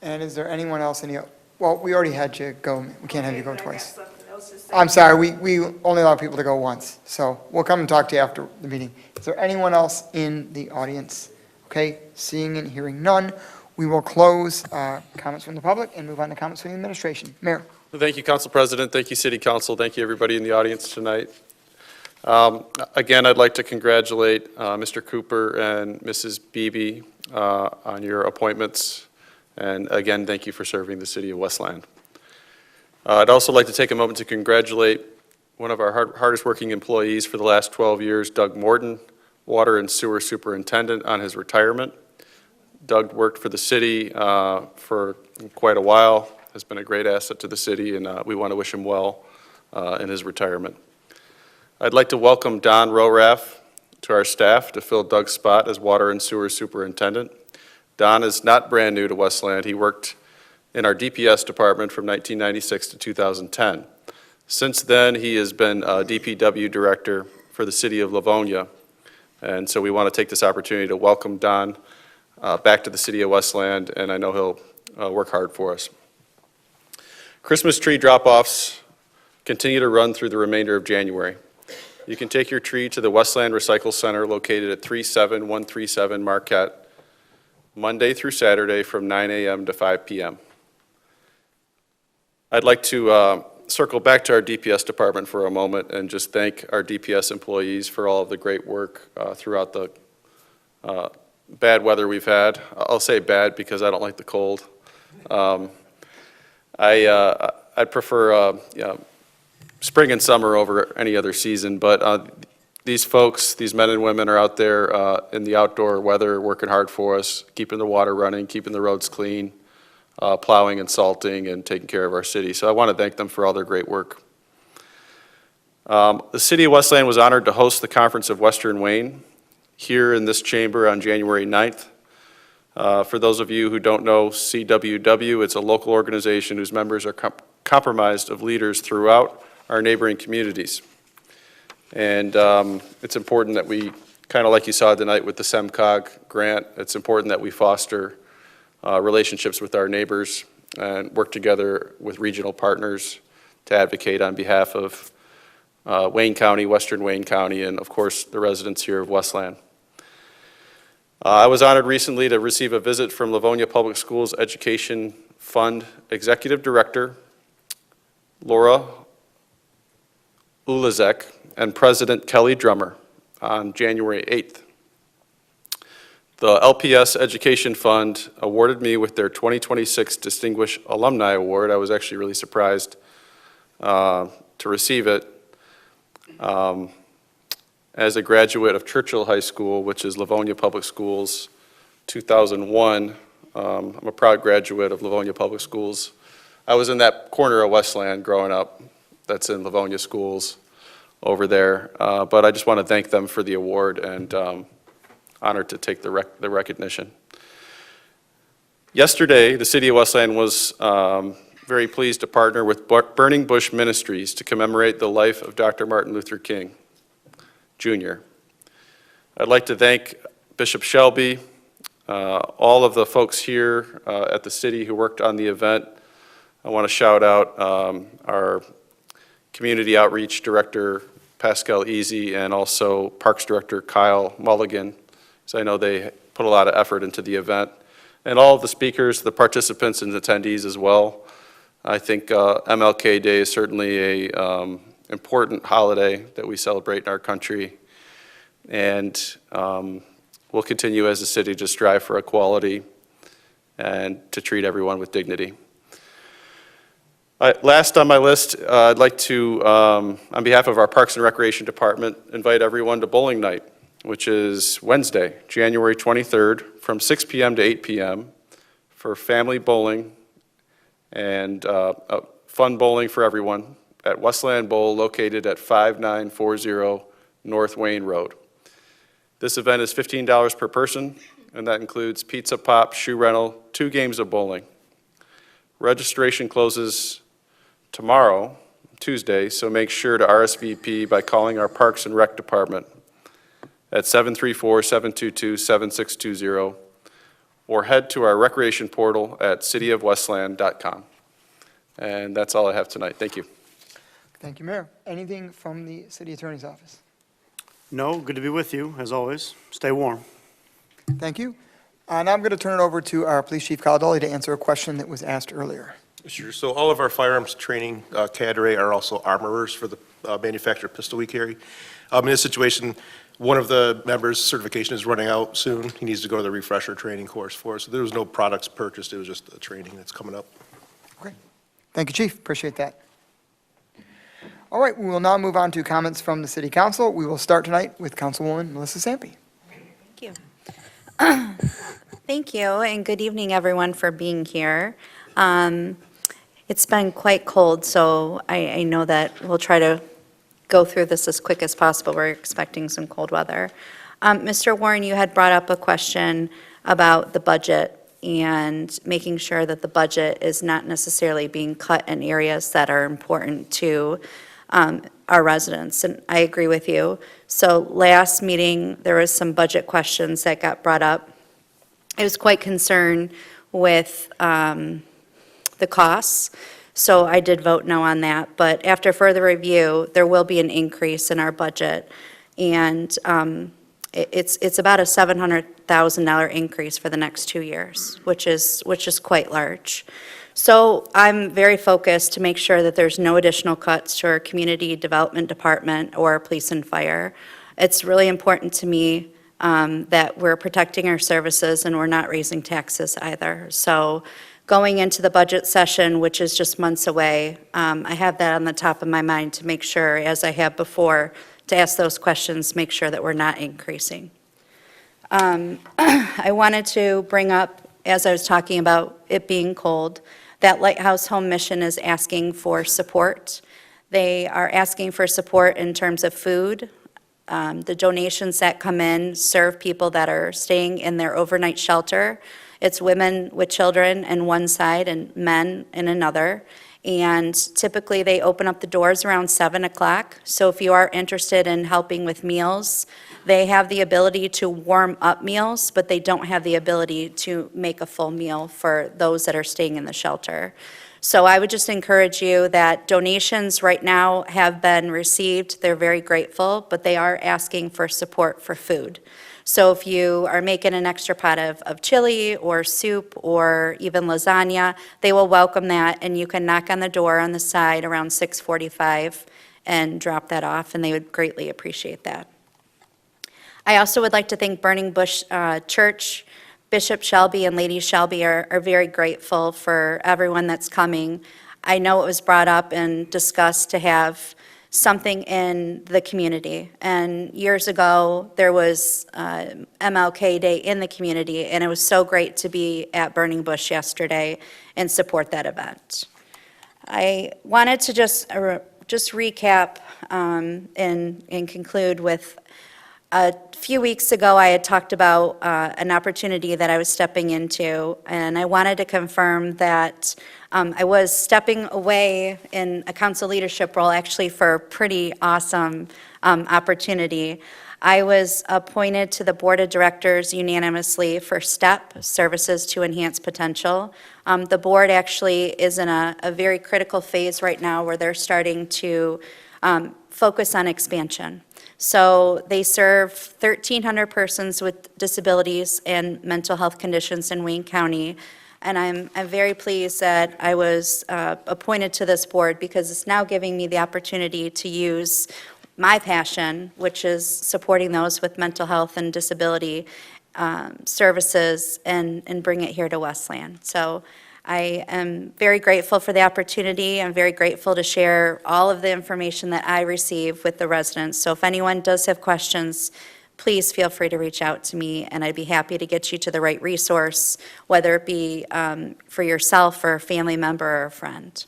And is there anyone else in the, well, we already had you go. We can't have you go twice. I'm sorry, we only allow people to go once, so we'll come and talk to you after the meeting. Is there anyone else in the audience? Okay, seeing and hearing none, we will close comments from the public and move on to comments from the administration. Mayor. Thank you, Council President. Thank you, City Council. Thank you, everybody in the audience tonight. Again, I'd like to congratulate Mr. Cooper and Mrs. Beebe on your appointments. And again, thank you for serving the city of Westland. I'd also like to take a moment to congratulate one of our hardest-working employees for the last 12 years, Doug Morton, Water and Sewer Superintendent, on his retirement. Doug worked for the city for quite a while, has been a great asset to the city, and we want to wish him well in his retirement. I'd like to welcome Don Roraff to our staff to fill Doug's spot as Water and Sewer Superintendent. Don is not brand new to Westland. He worked in our DPS department from 1996 to 2010. Since then, he has been DPW Director for the city of Livonia. And so we want to take this opportunity to welcome Don back to the city of Westland, and I know he'll work hard for us. Christmas tree drop-offs continue to run through the remainder of January. You can take your tree to the Westland Recycle Center located at 37137 Marquette, Monday through Saturday from 9 a.m. to 5 p.m. I'd like to circle back to our DPS department for a moment and just thank our DPS employees for all of the great work throughout the bad weather we've had. I'll say bad because I don't like the cold. I'd prefer spring and summer over any other season, but these folks, these men and women are out there in the outdoor weather working hard for us, keeping the water running, keeping the roads clean, plowing and salting and taking care of our city. So I want to thank them for all their great work. The city of Westland was honored to host the Conference of Western Wayne here in this chamber on January 9th. For those of you who don't know CWW, it's a local organization whose members are comprised of leaders throughout our neighboring communities. And it's important that we, kind of like you saw tonight with the SEMCOG grant, it's important that we foster relationships with our neighbors and work together with regional partners to advocate on behalf of Wayne County, Western Wayne County, and of course the residents here of Westland. I was honored recently to receive a visit from Livonia Public Schools Education Fund Executive Director Laura Ulazek and President Kelly Drummer on January 8th. The LPS Education Fund awarded me with their 2026 Distinguished Alumni Award. I was actually really surprised to receive it. As a graduate of Churchill High School, which is Livonia Public Schools, 2001, I'm a proud graduate of Livonia Public Schools. I was in that corner of Westland growing up, that's in Livonia Schools over there. But I just want to thank them for the award and honored to take the recognition. Yesterday, the city of Westland was very pleased to partner with Burning Bush Ministries to commemorate the life of Dr. Martin Luther King, Jr. I'd like to thank Bishop Shelby, all of the folks here at the city who worked on the event. I want to shout out our Community Outreach Director, Pascal Easy, and also Parks Director Kyle Mulligan, because I know they put a lot of effort into the event. And all of the speakers, the participants and attendees as well. I think MLK Day is certainly a important holiday that we celebrate in our country. And we'll continue as a city to strive for equality and to treat everyone with dignity. Last on my list, I'd like to, on behalf of our Parks and Recreation Department, invite everyone to bowling night, which is Wednesday, January 23rd, from 6 p.m. to 8 p.m. for family bowling and fun bowling for everyone at Westland Bowl, located at 5940 North Wayne Road. This event is $15 per person, and that includes pizza pop, shoe rental, 2 games of bowling. Registration closes tomorrow, Tuesday, so make sure to RSVP by calling our Parks and Rec Department at 734-722-7620, or head to our recreation portal at cityofwestland.com. And that's all I have tonight. Thank you. Thank you, Mayor. Anything from the city attorney's office? No, good to be with you, as always. Stay warm. Thank you. Now I'm going to turn it over to our police chief, Kyle Dolly, to answer a question that was asked earlier. Sure. So all of our firearms training cadre are also armorers for the manufactured pistol we carry. In this situation, one of the members' certification is running out soon. He needs to go to the refresher training course for us. So there was no products purchased. It was just the training that's coming up. Okay. Thank you, Chief. Appreciate that. All right, we will now move on to comments from the City Council. We will start tonight with Councilwoman Melissa Sampe. Thank you. Thank you, and good evening, everyone, for being here. It's been quite cold, so I know that we'll try to go through this as quick as possible. We're expecting some cold weather. Mr. Warren, you had brought up a question about the budget and making sure that the budget is not necessarily being cut in areas that are important to our residents, and I agree with you. So last meeting, there was some budget questions that got brought up. I was quite concerned with the costs, so I did vote no on that. But after further review, there will be an increase in our budget, and it's about a $700,000 increase for the next 2 years, which is quite large. So I'm very focused to make sure that there's no additional cuts to our community development department or police and fire. It's really important to me that we're protecting our services and we're not raising taxes either. So going into the budget session, which is just months away, I have that on the top of my mind to make sure, as I have before, to ask those questions, make sure that we're not increasing. I wanted to bring up, as I was talking about it being cold, that Lighthouse Home Mission is asking for support. They are asking for support in terms of food. The donations that come in serve people that are staying in their overnight shelter. It's women with children in one side and men in another. And typically they open up the doors around 7 o'clock. So if you are interested in helping with meals, they have the ability to warm up meals, but they don't have the ability to make a full meal for those that are staying in the shelter. So I would just encourage you that donations right now have been received. They're very grateful, but they are asking for support for food. So if you are making an extra pot of chili or soup or even lasagna, they will welcome that, and you can knock on the door on the side around 6:45 and drop that off, and they would greatly appreciate that. I also would like to thank Burning Bush Church. Bishop Shelby and Lady Shelby are very grateful for everyone that's coming. I know it was brought up and discussed to have something in the community. And years ago, there was MLK Day in the community, and it was so great to be at Burning Bush yesterday and support that event. I wanted to just recap and conclude with a few weeks ago, I had talked about an opportunity that I was stepping into, and I wanted to confirm that I was stepping away in a council leadership role, actually for a pretty awesome opportunity. I was appointed to the board of directors unanimously for STEP, Services to Enhance Potential. The board actually is in a very critical phase right now where they're starting to focus on expansion. So they serve 1,300 persons with disabilities and mental health conditions in Wayne County. And I'm very pleased that I was appointed to this board because it's now giving me the opportunity to use my passion, which is supporting those with mental health and disability services, and bring it here to Westland. So I am very grateful for the opportunity. I'm very grateful to share all of the information that I receive with the residents. So if anyone does have questions, please feel free to reach out to me, and I'd be happy to get you to the right resource, whether it be for yourself or a family member or a friend.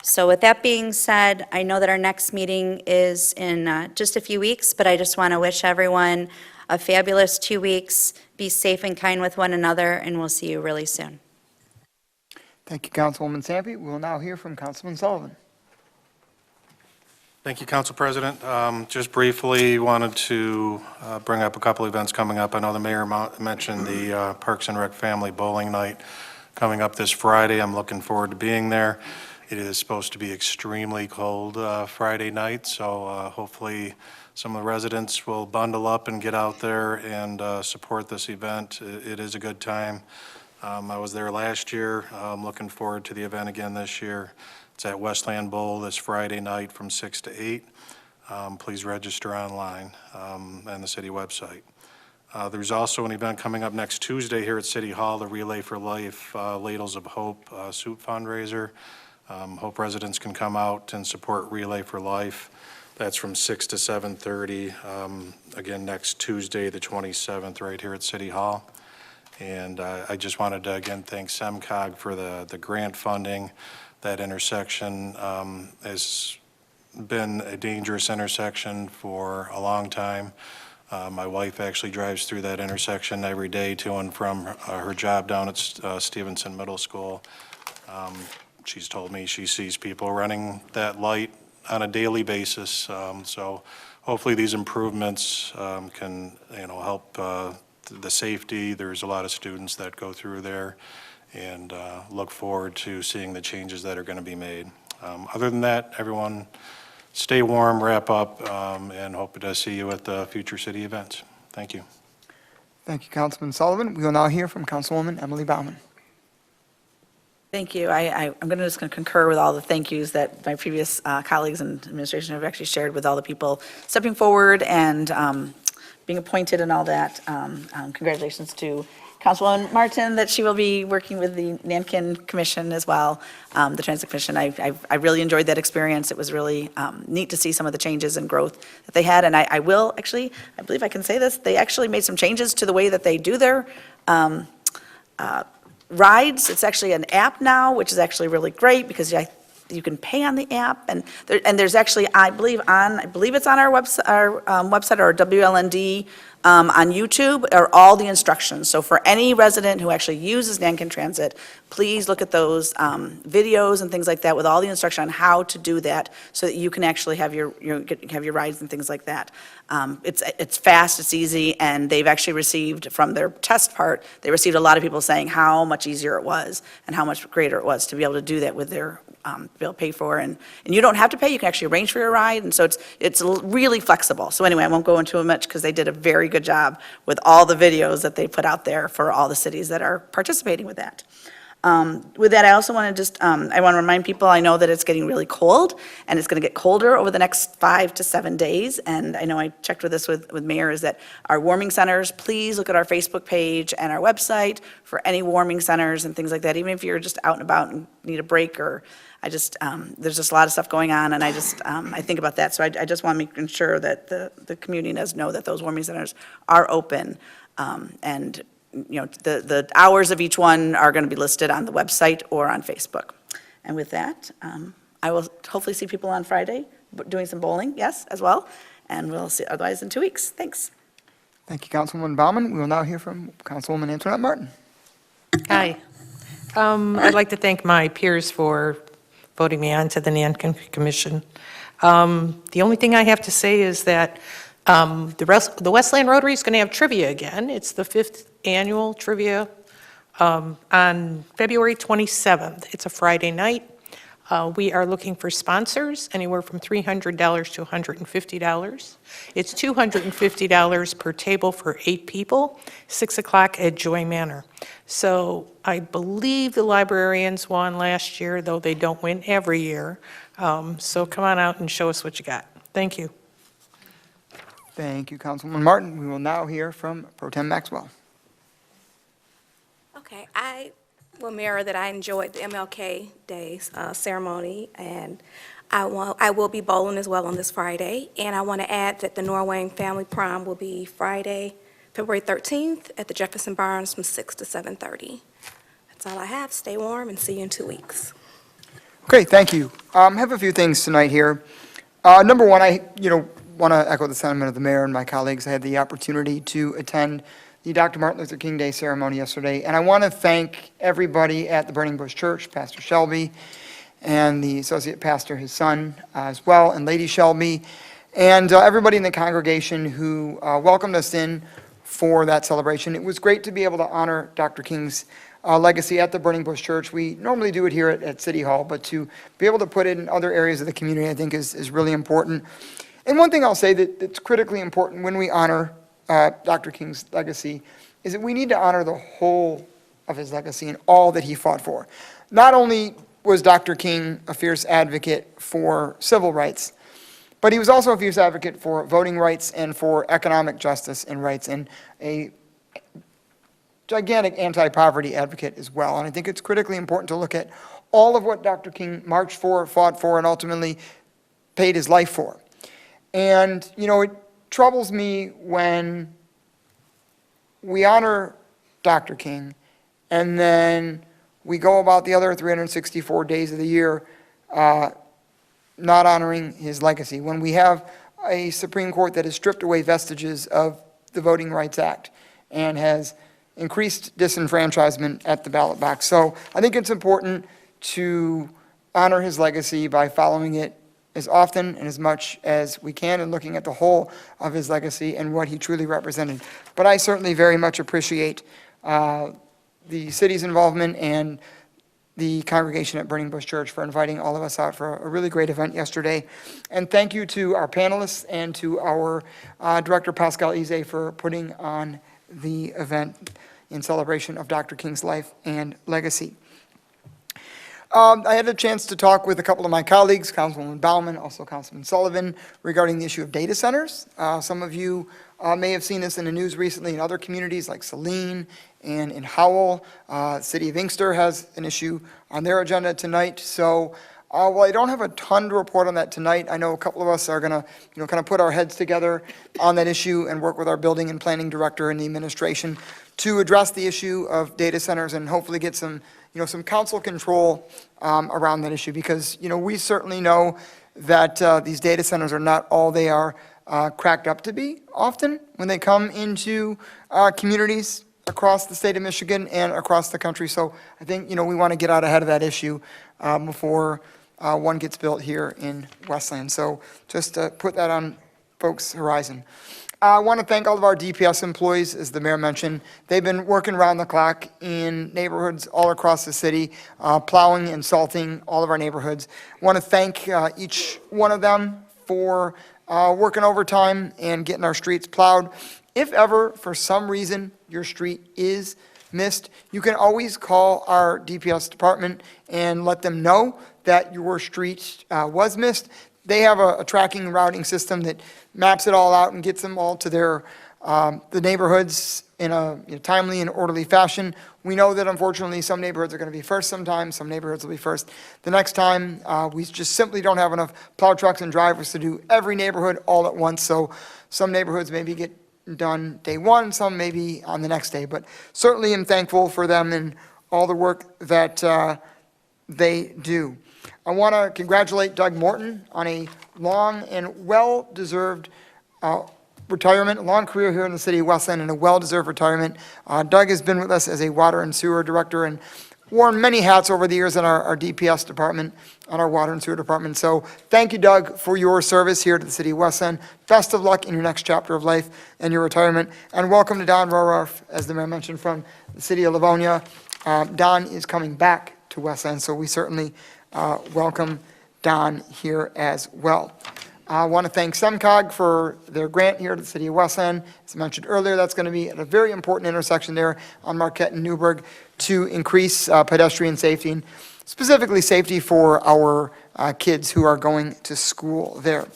So with that being said, I know that our next meeting is in just a few weeks, but I just want to wish everyone a fabulous 2 weeks. Be safe and kind with one another, and we'll see you really soon. Thank you, Councilwoman Sampe. We will now hear from Councilman Sullivan. Thank you, Council President. Just briefly wanted to bring up a couple events coming up. I know the mayor mentioned the Parks and Rec Family Bowling Night coming up this Friday. I'm looking forward to being there. It is supposed to be extremely cold Friday night, so hopefully some of the residents will bundle up and get out there and support this event. It is a good time I was there last year. I'm looking forward to the event again this year. It's at Westland Bowl this Friday night from 6 to 8. Please register online and the city website. There's also an event coming up next Tuesday here at City Hall, the Relay for Life Ladles of Hope soup fundraiser. Hope residents can come out and support Relay for Life. That's from 6 to 7:30, again, next Tuesday, the 27th, right here at City Hall. And I just wanted to, again, thank SEMCOG for the grant funding. That intersection has been a dangerous intersection for a long time. My wife actually drives through that intersection every day to and from her job down at Stevenson Middle School. She's told me she sees people running that light on a daily basis. So hopefully these improvements can, help the safety. There's a lot of students that go through there, and look forward to seeing the changes that are going to be made. Other than that, everyone stay warm, wrap up, and hope to see you at the future city events. Thank you. Thank you, Councilman Sullivan. We will now hear from Councilwoman Emily Baumann. Thank you. I'm just going to concur with all the thank yous that my previous colleagues and administration have actually shared with all the people stepping forward and being appointed and all that. Congratulations to Councilwoman Martin, that she will be working with the Nankin Commission as well, the Transit Commission. I really enjoyed that experience. It was really neat to see some of the changes and growth that they had. And I will actually, I believe I can say this, they actually made some changes to the way that they do their rides. It's actually an app now, which is actually really great because you can pay on the app, and there's actually, I believe it's on our website or WLND on YouTube are all the instructions. So for any resident who actually uses Nankin Transit, please look at those videos and things like that with all the instruction on how to do that, so that you can actually have your rides and things like that. It's fast, it's easy, and they've actually received, from their test part, they received a lot of people saying how much easier it was and how much greater it was to be able to do that with their bill pay for, and you don't have to pay, you can actually arrange for your ride, and so it's really flexible. So anyway, I won't go into it much because they did a very good job with all the videos that they put out there for all the cities that are participating with that. With that, I also want to I want to remind people, I know that it's getting really cold, and it's going to get colder over the next 5 to 7 days, and I know I checked with this with Mayor, is that our warming centers, please look at our Facebook page and our website for any warming centers and things like that, even if you're just out and about and need a break, or there's just a lot of stuff going on, and I think about that, so I just want to make sure that the community does know that those warming centers are open, and the hours of each one are going to be listed on the website or on Facebook. And with that, I will hopefully see people on Friday doing some bowling, yes, as well, and we'll see otherwise in 2 weeks. Thanks. Thank you, Councilwoman Baumann. We will now hear from Councilwoman Antoinette Martin. Hi. I'd like to thank my peers for voting me on to the Nankin Commission. The only thing I have to say is that the Westland Rotary is going to have trivia again. It's the 5th annual trivia on February 27th. It's a Friday night. We are looking for sponsors, anywhere from $300 to $150. It's $250 per table for 8 people, 6 o'clock at Joy Manor. So I believe the librarians won last year, though they don't win every year. So come on out and show us what you got. Thank you. Thank you, Councilwoman Martin. We will now hear from Pro Tem Maxwell. Okay, I will mirror that I enjoyed the MLK Day ceremony, and I will be bowling as well on this Friday. And I want to add that the Norwayne Family Prom will be Friday, February 13th at the Jefferson Barns from 6 to 7:30. That's all I have. Stay warm and see you in 2 weeks. Great, thank you. I have a few things tonight here. Number one, I want to echo the sentiment of the mayor and my colleagues. I had the opportunity to attend the Dr. Martin Luther King Day ceremony yesterday, and I want to thank everybody at the Burning Bush Church, Pastor Shelby, and the associate pastor, his son, as well, and Lady Shelby, and everybody in the congregation who welcomed us in for that celebration. It was great to be able to honor Dr. King's legacy at the Burning Bush Church. We normally do it here at City Hall, but to be able to put it in other areas of the community, I think is really important. And one thing I'll say that's critically important when we honor Dr. King's legacy is that we need to honor the whole of his legacy and all that he fought for. Not only was Dr. King a fierce advocate for civil rights, but he was also a fierce advocate for voting rights and for economic justice and rights, and a gigantic anti-poverty advocate as well. And I think it's critically important to look at all of what Dr. King marched for, fought for, and ultimately paid his life for. And, you know, it troubles me when we honor Dr. King and then we go about the other 364 days of the year not honoring his legacy, when we have a Supreme Court that has stripped away vestiges of the Voting Rights Act and has increased disenfranchisement at the ballot box. So I think it's important to honor his legacy by following it as often and as much as we can and looking at the whole of his legacy and what he truly represented. But I certainly very much appreciate the city's involvement and the congregation at Burning Bush Church for inviting all of us out for a really great event yesterday. And thank you to our panelists and to our Director Pascal Ize for putting on the event in celebration of Dr. King's life and legacy. I had a chance to talk with a couple of my colleagues, Councilwoman Bauman, also Councilman Sullivan, regarding the issue of data centers. Some of you may have seen this in the news recently in other communities like Saline and in Howell. City of Inkster has an issue on their agenda tonight. So while I don't have a ton to report on that tonight, I know a couple of us are going to, kind of put our heads together on that issue and work with our building and planning director and the administration to address the issue of data centers and hopefully get some council control around that issue, because, we certainly know that these data centers are not all they are cracked up to be often when they come into communities across the state of Michigan and across the country. So I think, we want to get out ahead of that issue before one gets built here in Westland. So just to put that on folks' horizon. I want to thank all of our DPS employees, as the mayor mentioned. They've been working around the clock in neighborhoods all across the city, plowing and salting all of our neighborhoods. I want to thank each one of them for working overtime and getting our streets plowed. If ever, for some reason, your street is missed, you can always call our DPS department and let them know that your street was missed. They have a tracking and routing system that maps it all out and gets them all to their the neighborhoods in a timely and orderly fashion. We know that unfortunately some neighborhoods are going to be first sometimes, some neighborhoods will be first the next time. We just simply don't have enough plow trucks and drivers to do every neighborhood all at once, so some neighborhoods maybe get done day one, some maybe on the next day, but certainly am thankful for them and all the work that they do. I want to congratulate Doug Morton on a long and well-deserved retirement, a long career here in the city of Westland and a well-deserved retirement. Doug has been with us as a water and sewer director and worn many hats over the years in our DPS department, on our water and sewer department. So thank you, Doug, for your service here to the city of Westland. Best of luck in your next chapter of life and your retirement. And welcome to Don Rorarf, as the mayor mentioned, from the city of Livonia. Don is coming back to Westland, so we certainly welcome Don here as well. I want to thank SEMCOG for their grant here to the city of Westland. As I mentioned earlier, that's going to be at a very important intersection there on Marquette and Newburgh to increase pedestrian safety, and specifically safety for our kids who are going to school there.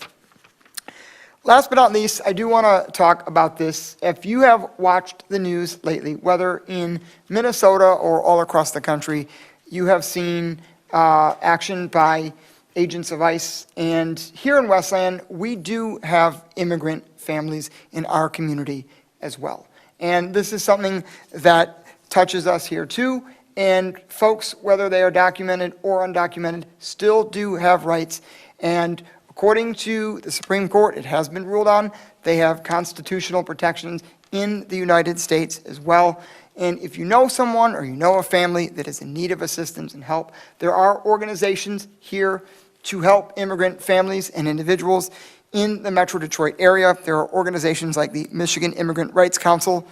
Last but not least, I do want to talk about this. If you have watched the news lately, whether in Minnesota or all across the country, you have seen action by agents of ICE. And here in Westland, we do have immigrant families in our community as well. And this is something that touches us here too. And folks, whether they are documented or undocumented, still do have rights. And according to the Supreme Court, it has been ruled on, they have constitutional protections in the United States as well. And if you know someone or you know a family that is in need of assistance and help, there are organizations here to help immigrant families and individuals in the Metro Detroit area. There are organizations like the Michigan Immigrant Rights Council,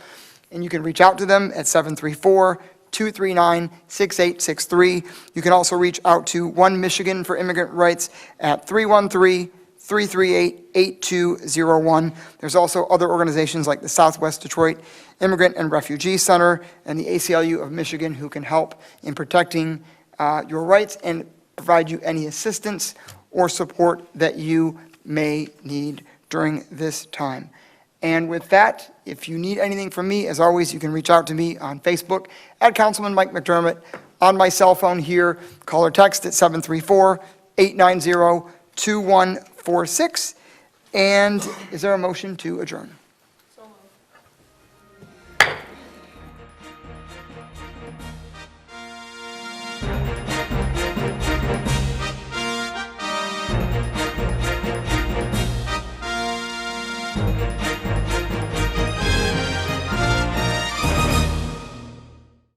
and you can reach out to them at 734-239-6863. You can also reach out to One Michigan for Immigrant Rights at 313-339-6863. 338-8201. There's also other organizations like the Southwest Detroit Immigrant and Refugee Center and the ACLU of Michigan who can help in protecting your rights and provide you any assistance or support that you may need during this time. And with that, if you need anything from me, as always, you can reach out to me on Facebook at Councilman Mike McDermott, on my cell phone here, call or text at 734-890-2146. And is there a motion to adjourn?